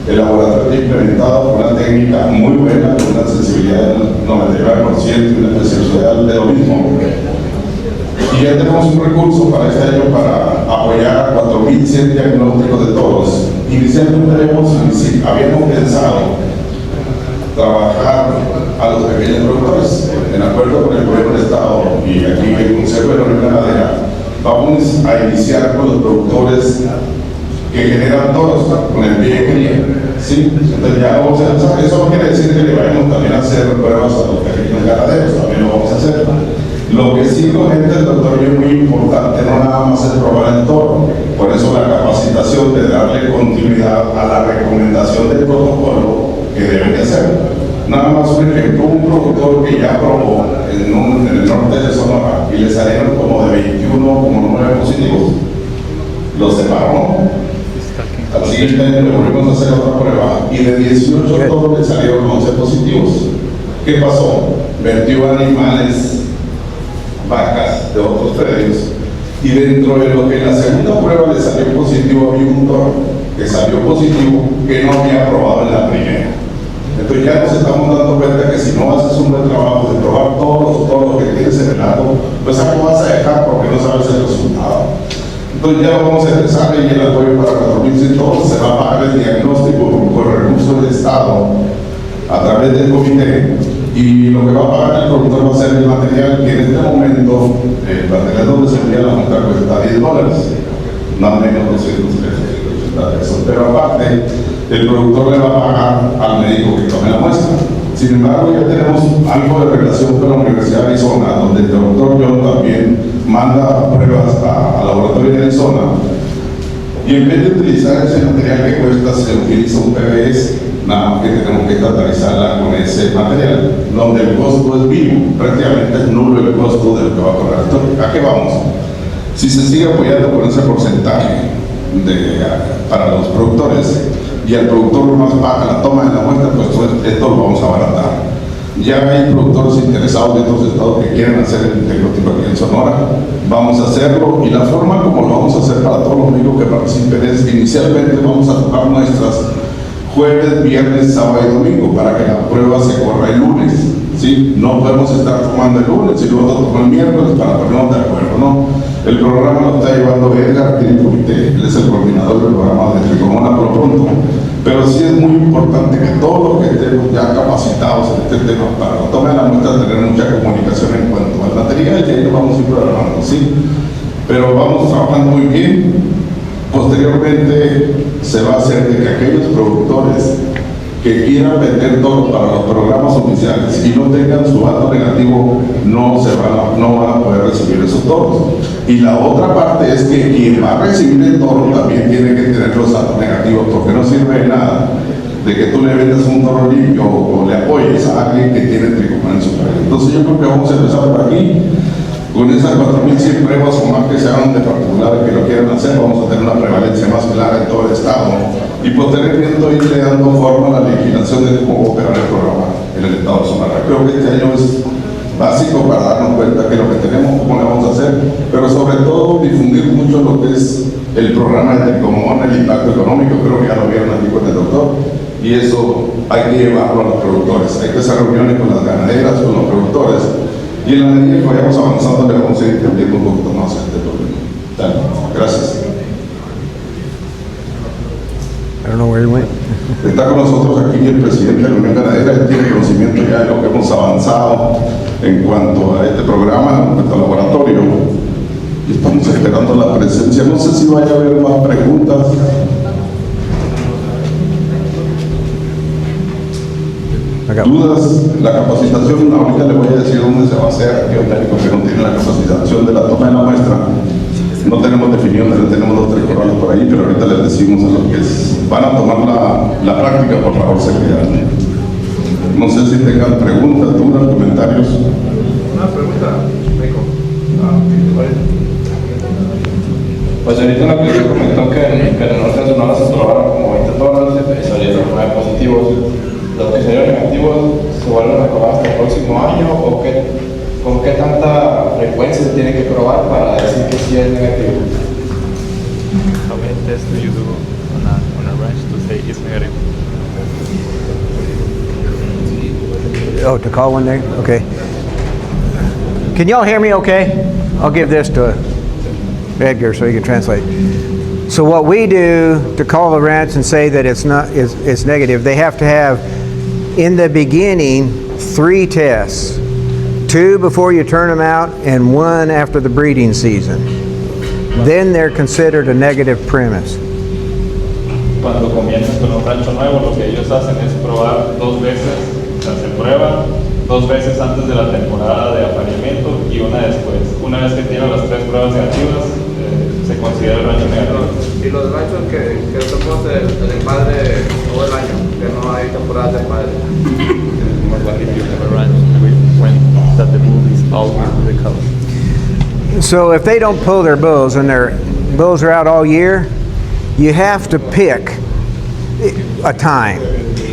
El laboratorio está implementado con una técnica muy buena, con una sensibilidad del 99% y una especialidad de lo mismo. Y ya tenemos un recurso para este año para apoyar a 4.100 diagnósticos de toros. Inicialmente habíamos pensado trabajar a los pequeños productores en acuerdo con el gobierno del Estado y aquí el Consejo de la Unión Ganadera. Vamos a iniciar con los productores que generan toros con el pie de cría, ¿sí? Entonces ya vamos a empezar. Eso no quiere decir que le vayamos también a hacer pruebas a los pequeños ganaderos, también lo vamos a hacer. Lo que sí comenta el doctor es muy importante, no nada más es probar el toro, por eso la capacitación de darle continuidad a la recomendación del protocolo que deben de hacer. Nada más un ejemplo, un productor que ya probó en el norte de Sonora y le salieron como de 21,9 positivos, lo separó. Al siguiente año le volvimos a hacer otra prueba y de 18 todos le salieron 11 positivos. ¿Qué pasó? Vertió animales, vacas de otros predios, y dentro de lo que en la segunda prueba le salió positivo había un toro que salió positivo que no había probado en la primera. Entonces ya nos estamos dando cuenta que si no haces un buen trabajo de probar todos los que tienes en el lado, pues algo vas a dejar porque no sabes el resultado. Entonces ya vamos a empezar y el apoyo para 4.100 se va a pagar el diagnóstico por recursos del Estado a través del comité, y lo que va a pagar el productor va a ser el material que en este momento, el material donde se envía la muestra cuesta $10, nada menos 280 pesos, pero aparte el productor le va a pagar al médico que tome la muestra. Sin embargo, ya tenemos algo de relación con la Universidad de Arizona, donde el doctor John también manda pruebas al laboratorio de Arizona, y en vez de utilizar ese material que cuesta, se utiliza un PBS, nada más que tenemos que estandarizarla con ese material, donde el costo es vivo, prácticamente es nulo el costo de lo que va a cobrar. Entonces, ¿a qué vamos? Si se sigue apoyando con ese porcentaje para los productores, y el productor más paga la toma de la muestra, pues esto lo vamos a abaratar. Ya hay productores interesados de otros estados que quieren hacer el integrativo aquí en Sonora. Vamos a hacerlo y la forma como lo vamos a hacer para todos los amigos que participen es inicialmente vamos a tocar muestras jueves, viernes, sábado y domingo para que la prueba se corra el lunes. ¿Sí? No podemos estar tomando el lunes y luego tomar el miércoles para ponernos de acuerdo, ¿no? El programa lo está llevando Edgar, tiene comité, él es el coordinador del programa de Tricomona por lo pronto, pero sí es muy importante que todos los que estemos ya capacitados en este tema para la toma de la muestra tener mucha comunicación en cuanto al material y ahí lo vamos a ir programando, ¿sí? Pero vamos trabajando muy bien. Posteriormente se va a hacer de que aquellos productores que quieran vender toros para los programas oficiales y no tengan su hato negativo no van a poder recibir esos toros. Y la otra parte es que quien va a recibir el toro también tiene que tener los hatos negativos, porque no sirve de nada de que tú le vendas un toro limpio o le apoyes a alguien que tiene tricomonasis super. Entonces yo creo que vamos a empezar por aquí. Con esas 4.100 pruebas o más que se hagan de particulares que lo quieran hacer, vamos a tener una prevalencia más clara en todo el estado y posteriormente irle dando forma a la legislación de cómo va a operar el programa en el estado de Sonora. Creo que este año es básico para darnos cuenta que lo que tenemos, cómo le vamos a hacer, pero sobre todo difundir mucho lo que es el programa de Tricomona, el impacto económico. Creo que ya lo vieron aquí con el doctor, y eso hay que llevarlo a los productores. Hay que hacer reuniones con las ganaderas, con los productores. Y en la medida que vayamos avanzando, le vamos a ir entendiendo un poquito más este problema. Dale. Gracias. I don't know where he went. Está con nosotros aquí el presidente de la Unión Ganadera. Él tiene conocimiento ya de lo que hemos avanzado en cuanto a este programa, en cuanto al laboratorio. Y estamos esperando la presencia. No sé si vaya a haber más preguntas. Dudas, la capacitación, ahorita le voy a decir dónde se va a hacer, que un médico que no tiene la capacitación de la toma de la muestra. No tenemos definido, tenemos 2 o 3 corrales por ahí, pero ahorita les decimos a los que van a tomar la práctica, por favor, se quedan. No sé si tengan preguntas, dudas, comentarios. Una pregunta, Mico. Pues ahorita lo que se comentó que en el norte de Sonora se probaron como 20 tonos y salieron 9 positivos. ¿Los que salieron negativos se vuelven a probar hasta el próximo año o con qué tanta frecuencia se tiene que probar para decir que sí es negativo? How many tests do you do on a ranch to say it's negative? Oh, to call one there? Okay. Can y'all hear me okay? I'll give this to Edgar so he can translate. So what we do to call the ranch and say that it's negative, they have to have in the beginning 3 tests. 2 before you turn them out and 1 after the breeding season. Then they're considered a negative premise. Cuando comienzas con un rancho nuevo, lo que ellos hacen es probar 2 veces, o sea, se prueba 2 veces antes de la temporada de apareamiento y 1 después. Una vez que tienen las 3 pruebas negativas, se considera el rancho negativo. Y los ranchos que somos el empadre todo el año, que no hay temporada de empadre. That the bull is out with the cows. So if they don't pull their bulls and their bulls are out all year, you have to pick a time.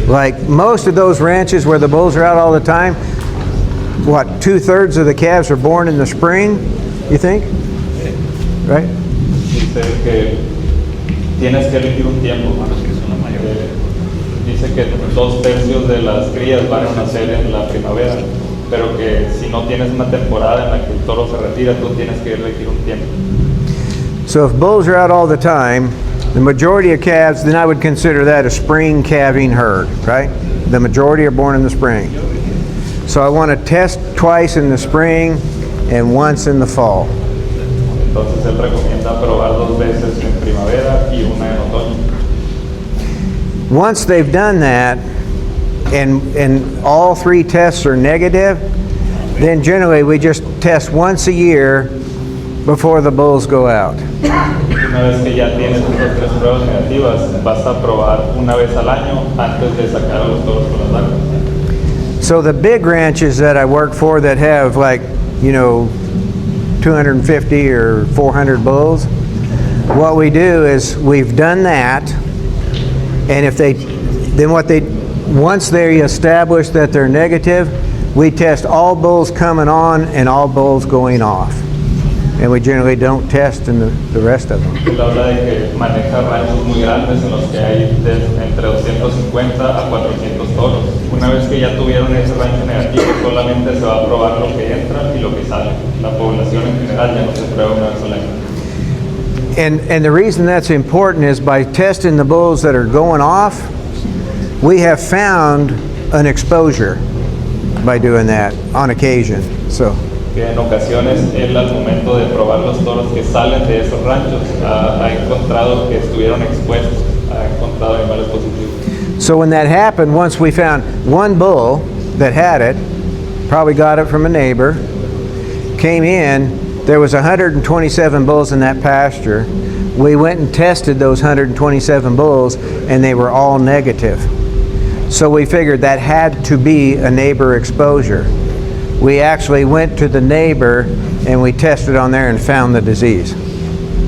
Like most of those ranches where the bulls are out all the time, what, 2/3 of the calves are born in the spring, you think? Right? Dice que tienes que elegir un tiempo. Dice que 2/3 de las crías van a nacer en la primavera, pero que si no tienes una temporada en la que el toro se retira, tú tienes que elegir un tiempo. So if bulls are out all the time, the majority of calves, then I would consider that a spring calving herd, right? The majority are born in the spring. So I want to test twice in the spring and once in the fall. Entonces él recomienda probar 2 veces en primavera y 1 en otoño. Once they've done that, and all 3 tests are negative, then generally we just test once a year before the bulls go out. Una vez que ya tienes estas 3 pruebas negativas, vas a probar 1 vez al año antes de sacar a los toros con las vacas. So the big ranches that I work for that have 250 or 400 bulls, what we do is we've done that, and once they establish that they're negative, we test all bulls coming on and all bulls going off. And we generally don't test in the rest of them. Él habla de que maneja ranchos muy grandes en los que hay entre 250 a 400 toros. Una vez que ya tuvieron ese rancho negativo, solamente se va a probar lo que entra y lo que sale. La población en general ya no se prueba una vez al año. And the reason that's important is by testing the bulls that are going off, we have found an exposure by doing that on occasion. So. Que en ocasiones él al momento de probar los toros que salen de esos ranchos ha encontrado que estuvieron expuestos, ha encontrado animales positivos. So when that happened, once we found one bull that had it, probably got it from a neighbor, came in, there was 127 bulls in that pasture. We went and tested those 127 bulls and they were all negative. So we figured that had to be a neighbor exposure. We actually went to the neighbor and we tested on there and found the disease.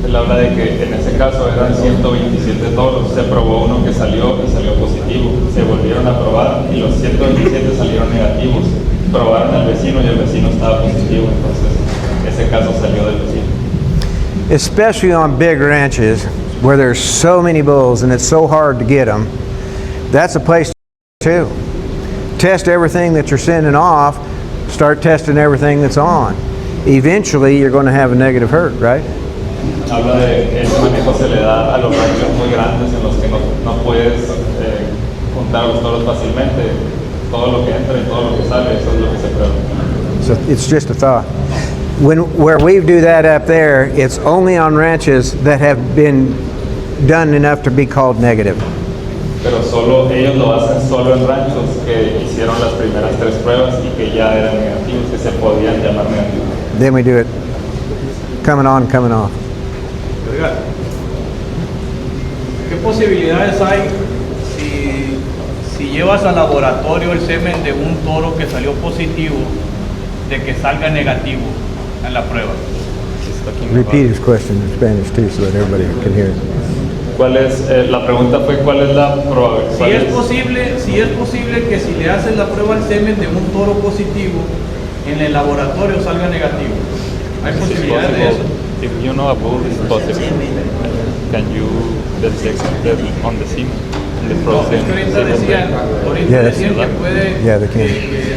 Él habla de que en ese caso eran 127 toros, se probó uno que salió y salió positivo, se volvieron a probar y los 127 salieron negativos, probaron al vecino y el vecino estaba positivo, entonces ese caso salió del vecino. Especially on big ranches where there's so many bulls and it's so hard to get them, that's a place to test everything that you're sending off. Start testing everything that's on. Eventually, you're going to have a negative herd, right? Habla de ese manejo se le da a los ranchos muy grandes en los que no puedes juntar a los toros fácilmente. Todo lo que entra y todo lo que sale, eso es lo que se prueba. So it's just a thought. Where we do that up there, it's only on ranches that have been done enough to be called negative. Pero solo ellos lo hacen solo en ranchos que hicieron las primeras 3 pruebas y que ya eran negativos, que se podían llamar negativos. Then we do it coming on, coming off. ¿Qué posibilidades hay si llevas al laboratorio el semen de un toro que salió positivo de que salga negativo en la prueba? Repeat his question in Spanish too so that everybody can hear it. ¿Cuál es, la pregunta fue cuál es la probabilidad? Si es posible que si le haces la prueba al semen de un toro positivo, en el laboratorio salga negativo. ¿Hay posibilidades de eso? If you know a bull is positive, can you detect that on the semen? No, es que ahorita decían que puede que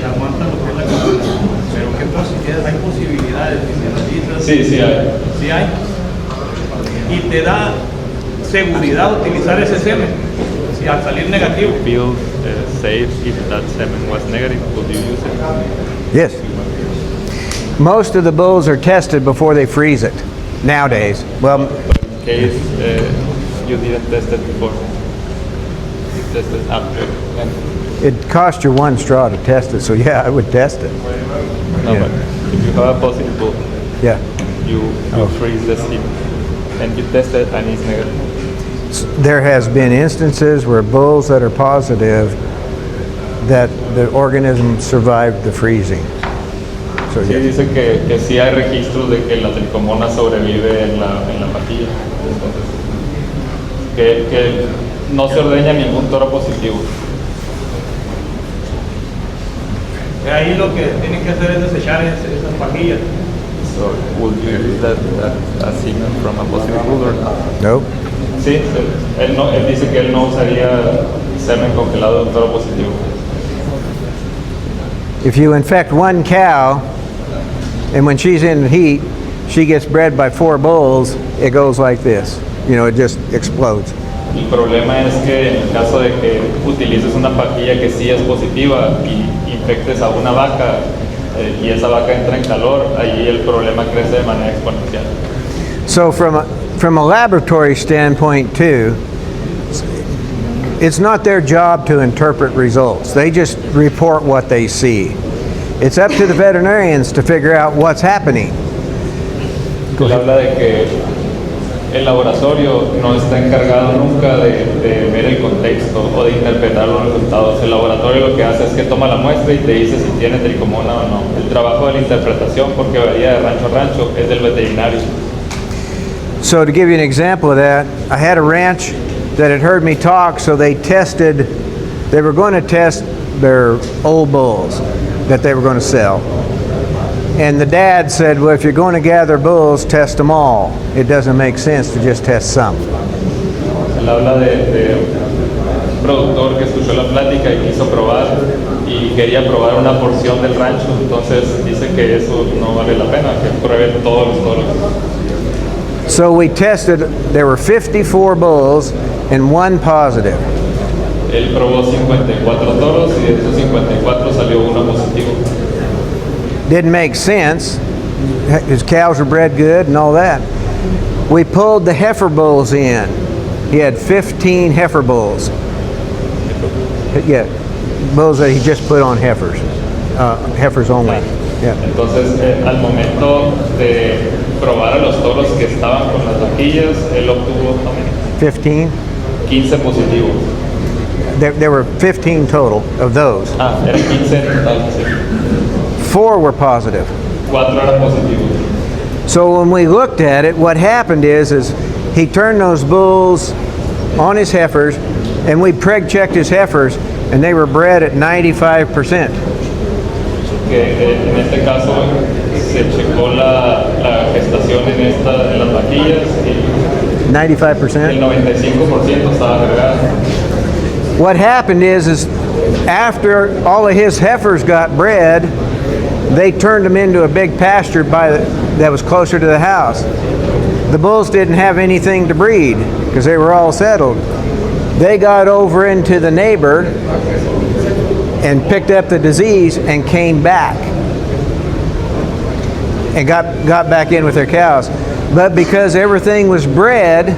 aguanta lo que es la cabeza. Pero ¿qué posibilidades? ¿Hay posibilidades? Sí hay. Sí hay. Y te da seguridad utilizar ese semen si al salir negativo. Feel safe if that semen was negative, could you use it? Yes. Most of the bulls are tested before they freeze it nowadays. Well, but in case you didn't test it before, you tested after. it costs you one straw to test it, so yeah, I would test it. No, but if you have a positive bull, Yeah. you freeze the semen and you test it and it's negative. There has been instances where bulls that are positive, that the organism survived the freezing. So, Sí, dice que sí hay registros de que la tricomona sobrevive en la pajilla. Entonces, que no se ordeña ningún toro positivo. Ahí lo que tienen que hacer es desechar esas pajillas. So would you use that as semen from a positive bull or not? Nope. Sí, él dice que él no usaría semen congelado de un toro positivo. If you infect one cow, and when she's in heat, she gets bred by 4 bulls, it goes like this. You know, it just explodes. El problema es que en el caso de que utilices una pajilla que sí es positiva y infectes a una vaca y esa vaca entra en calor, ahí el problema crece de manera exponencial. So from a laboratory standpoint too, it's not their job to interpret results. They just report what they see. It's up to the veterinarians to figure out what's happening. Él habla de que el laboratorio no está encargado nunca de ver el contexto o de interpretar los resultados. El laboratorio lo que hace es que toma la muestra y te dice si tiene tricomona o no. El trabajo de la interpretación, porque varía de rancho a rancho, es del veterinario. So to give you an example of that, I had a ranch that had heard me talk, so they were going to test their old bulls that they were going to sell. And the dad said, well, if you're going to gather bulls, test them all. It doesn't make sense to just test some. Él habla de un productor que escuchó la plática y quiso probar y quería probar una porción del rancho, entonces dice que eso no vale la pena, que pruebe todos los toros. So we tested, there were 54 bulls and one positive. Él probó 54 toros y de esos 54 salió uno positivo. Didn't make sense. His cows were bred good and all that. We pulled the heifer bulls in. He had 15 heifer bulls. Yeah, bulls that he just put on heifers. Heifers only. Yeah. Entonces, al momento de probar a los toros que estaban con las vaquillas, él obtuvo 15 positivos. There were 15 total of those. Eran 15 en total, sí. 4 were positive. 4 eran positivos. So when we looked at it, what happened is he turned those bulls on his heifers, and we preg checked his heifers, and they were bred at 95%. Que en este caso se checó la gestación en las vaquillas y 95%. el 95% estaba agregado. What happened is after all of his heifers got bred, they turned them into a big pasture that was closer to the house. The bulls didn't have anything to breed because they were all settled. They got over into the neighbor and picked up the disease and came back and got back in with their cows. But because everything was bred,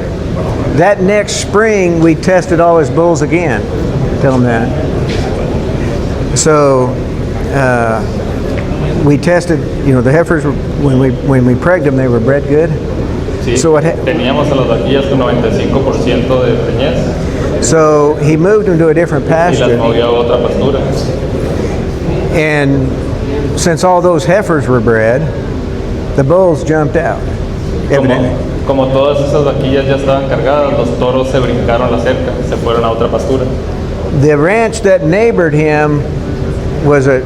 that next spring we tested all his bulls again. Tell them that. So we tested, the heifers were, when we pregged them, they were bred good. Sí, so teníamos a las vaquillas con 95% de preñez. So he moved them to a different pasture. Y las movió a otra pastura. And since all those heifers were bred, the bulls jumped out. Como todas esas vaquillas ya estaban cargadas, los toros se brincaron la cerca, se fueron a otra pastura. The ranch that neighbored him was I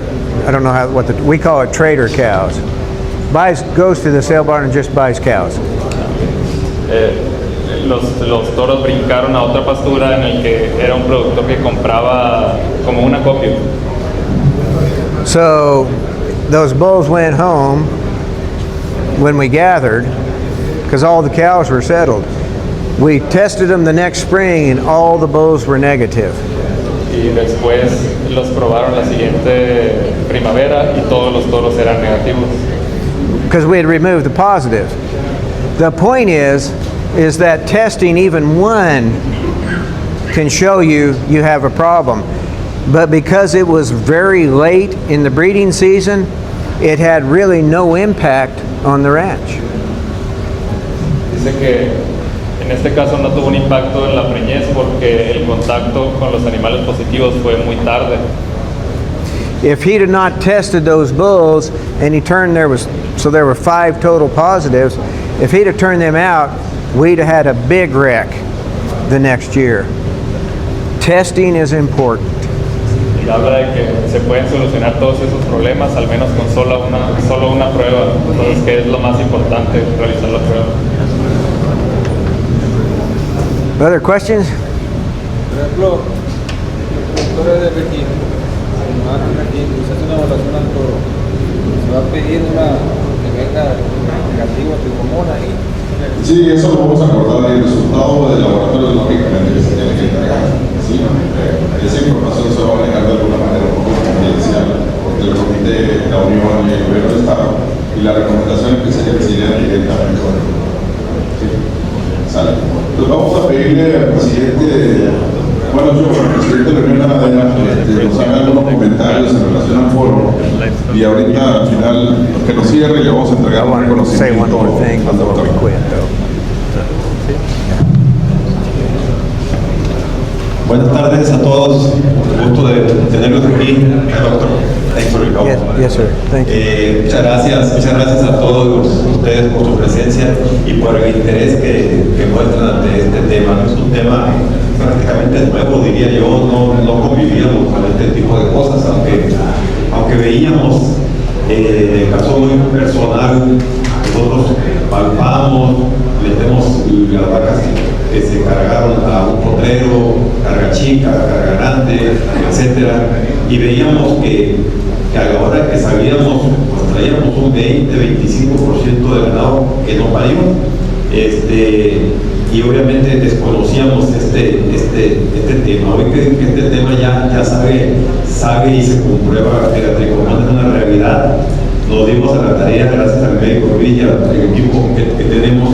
don't know we call it trader cows. Goes to the sale barn and just buys cows. Los toros brincaron a otra pastura en el que era un productor que compraba como una copia. So those bulls went home when we gathered because all the cows were settled. We tested them the next spring and all the bulls were negative. Y después los probaron la siguiente primavera y todos los toros eran negativos. Because we had removed the positives. The point is that testing even one can show you have a problem. But because it was very late in the breeding season, it had really no impact on the ranch. Dice que en este caso no tuvo un impacto en la preñez porque el contacto con los animales positivos fue muy tarde. If he had not tested those bulls and there were 5 total positives, if he'd have turned them out, we'd have had a big wreck the next year. Testing is important. Y habla de que se pueden solucionar todos esos problemas al menos con solo una prueba. Entonces, ¿qué es lo más importante? Realizar la prueba. Other questions? Por ejemplo, productores de registro, se hace una evaluación al toro, se va a pedir que venga negativo a Tricomona y... Sí, eso lo vamos a acordar el resultado del laboratorio lógicamente que se tiene que entregar. ¿Sí? Esa información se va a manejar de alguna manera un poco confidencial entre el comité de la Unión y el gobierno del Estado y la recomendación que sería que se iría directamente con el ¿sí? Sale. Entonces vamos a pedirle al presidente, el presidente de la Unión Ganadera nos haga algunos comentarios en relación al foro y ahorita al final que nos cierre y le vamos a entregar un reconocimiento al doctor. Buenas tardes a todos, gusto de tenerlos aquí, doctor. Thanks for the call. Yes, sir. Thank you. Muchas gracias a todos ustedes por su presencia y por el interés que muestran ante este tema. No es un tema prácticamente nuevo, diría yo, no convivíamos con este tipo de cosas, aunque veíamos el caso muy personal, nosotros palpamos, metemos las vacas que se cargaron a un potrero, carga chica, carga grande, etcétera, y veíamos que a la hora que salíamos, pues traíamos un 20-25% de ganado que no parió, y obviamente desconocíamos este tema. Hoy que este tema ya sabe y se comprueba que la tricomonía es una realidad. Nos dimos a la tarea, gracias al médico Luis y al equipo que tenemos,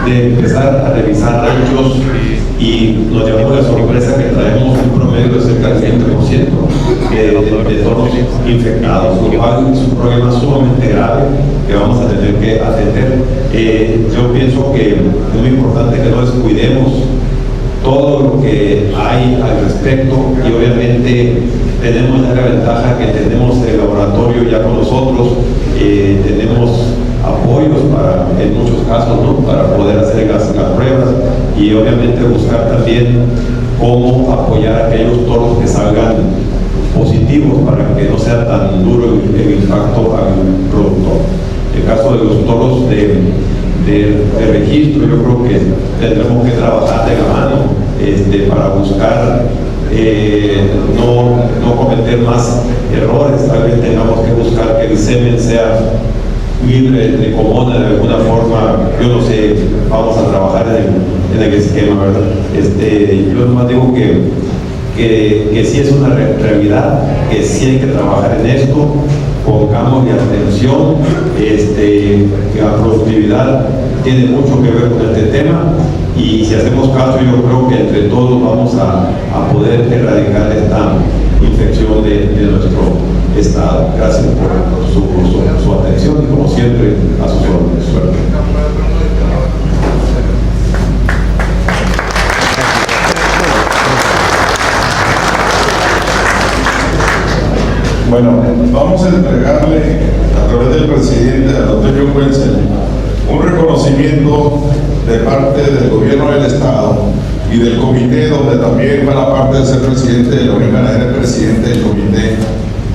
de empezar a revisar ranchos, y nos llamó la sorpresa que traemos un promedio de cerca del 100% de toros infectados, lo cual es un problema sumamente grave que vamos a tener que atender. Yo pienso que es muy importante que no descuidemos todo lo que hay al respecto, y obviamente tenemos ya la ventaja que tenemos el laboratorio ya con nosotros, tenemos apoyos en muchos casos, ¿no?, para poder hacer las pruebas, y obviamente buscar también cómo apoyar a aquellos toros que salgan positivos para que no sea tan duro el impacto al productor. El caso de los toros de registro, yo creo que tendremos que trabajar de la mano para buscar no cometer más errores. Tal vez tengamos que buscar que el semen sea libre de tricomona de alguna forma. Yo no sé, vamos a trabajar en el esquema, ¿verdad? Yo nomás digo que sí es una realidad, que sí hay que trabajar en esto. Pongámosle atención, que la productividad tiene mucho que ver con este tema, y si hacemos caso, yo creo que entre todos vamos a poder erradicar esta infección de nuestro estado. Gracias por su atención, y como siempre, a sus órdenes. Suerte. Bueno, vamos a entregarle a través del presidente, al doctor Wenzel, un reconocimiento de parte del gobierno del estado y del comité, donde también va la parte de ser presidente de la Unión Ganadera, presidente del comité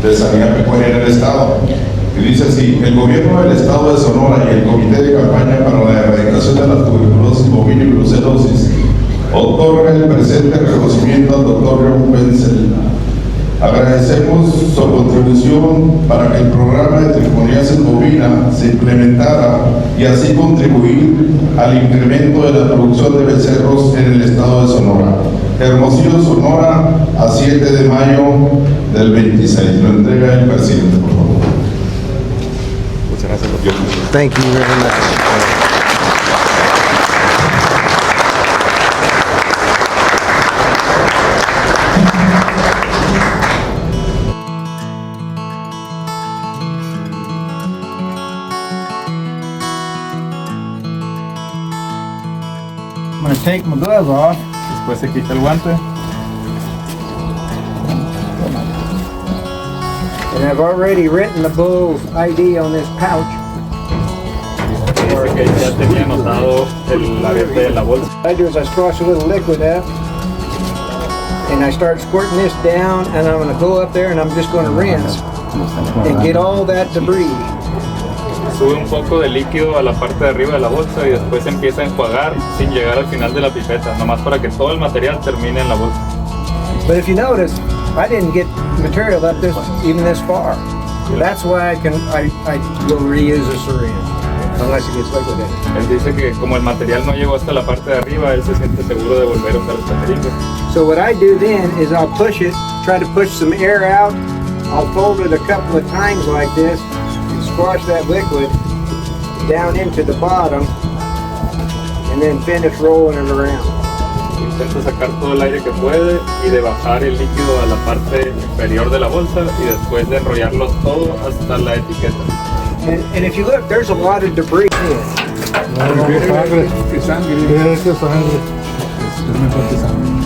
de sanidad pecuaria en el estado. Y dice así: el gobierno del estado de Sonora y el comité de campaña para la erradicación de la tuberculosis bovina y brucelosis otorga el presente reconocimiento al doctor Wenzel. Agradecemos su contribución para que el programa de Tricomoniasis bovina se implementara y así contribuir al incremento de la producción de becerros en el estado de Sonora. Hermosillo, Sonora, a 7 de mayo del 26. Lo entrega el presidente, por favor. Muchas gracias, doctor. Thank you very much. I'm going to take my gloves off. Después se quita el guante. And I've already written the bull's ID on this pouch. Dice que ya tenía anotado la verde de la bolsa. What I do is I squash a little liquid up, and I start squirting this down, and I'm going to go up there and I'm just going to rinse and get all that debris. Sube un poco de líquido a la parte de arriba de la bolsa y después empieza a enjuagar sin llegar al final de la pipeta, nomás para que todo el material termine en la bolsa. But if you notice, I didn't get material up even this far. That's why I will reuse a syringe unless it gets liquidated. Él dice que como el material no llegó hasta la parte de arriba, él se siente seguro de volver a usar esta jeringa. So what I do then is I'll push it, try to push some air out. I'll fold it a couple of times like this and squash that liquid down into the bottom and then finish rolling it around. Intenta sacar todo el aire que puede y de bajar el líquido a la parte inferior de la bolsa y después de enrollarlo todo hasta la etiqueta. And if you look, there's a lot of debris here. No, sangre. Es sangre. Es mejor que sangre.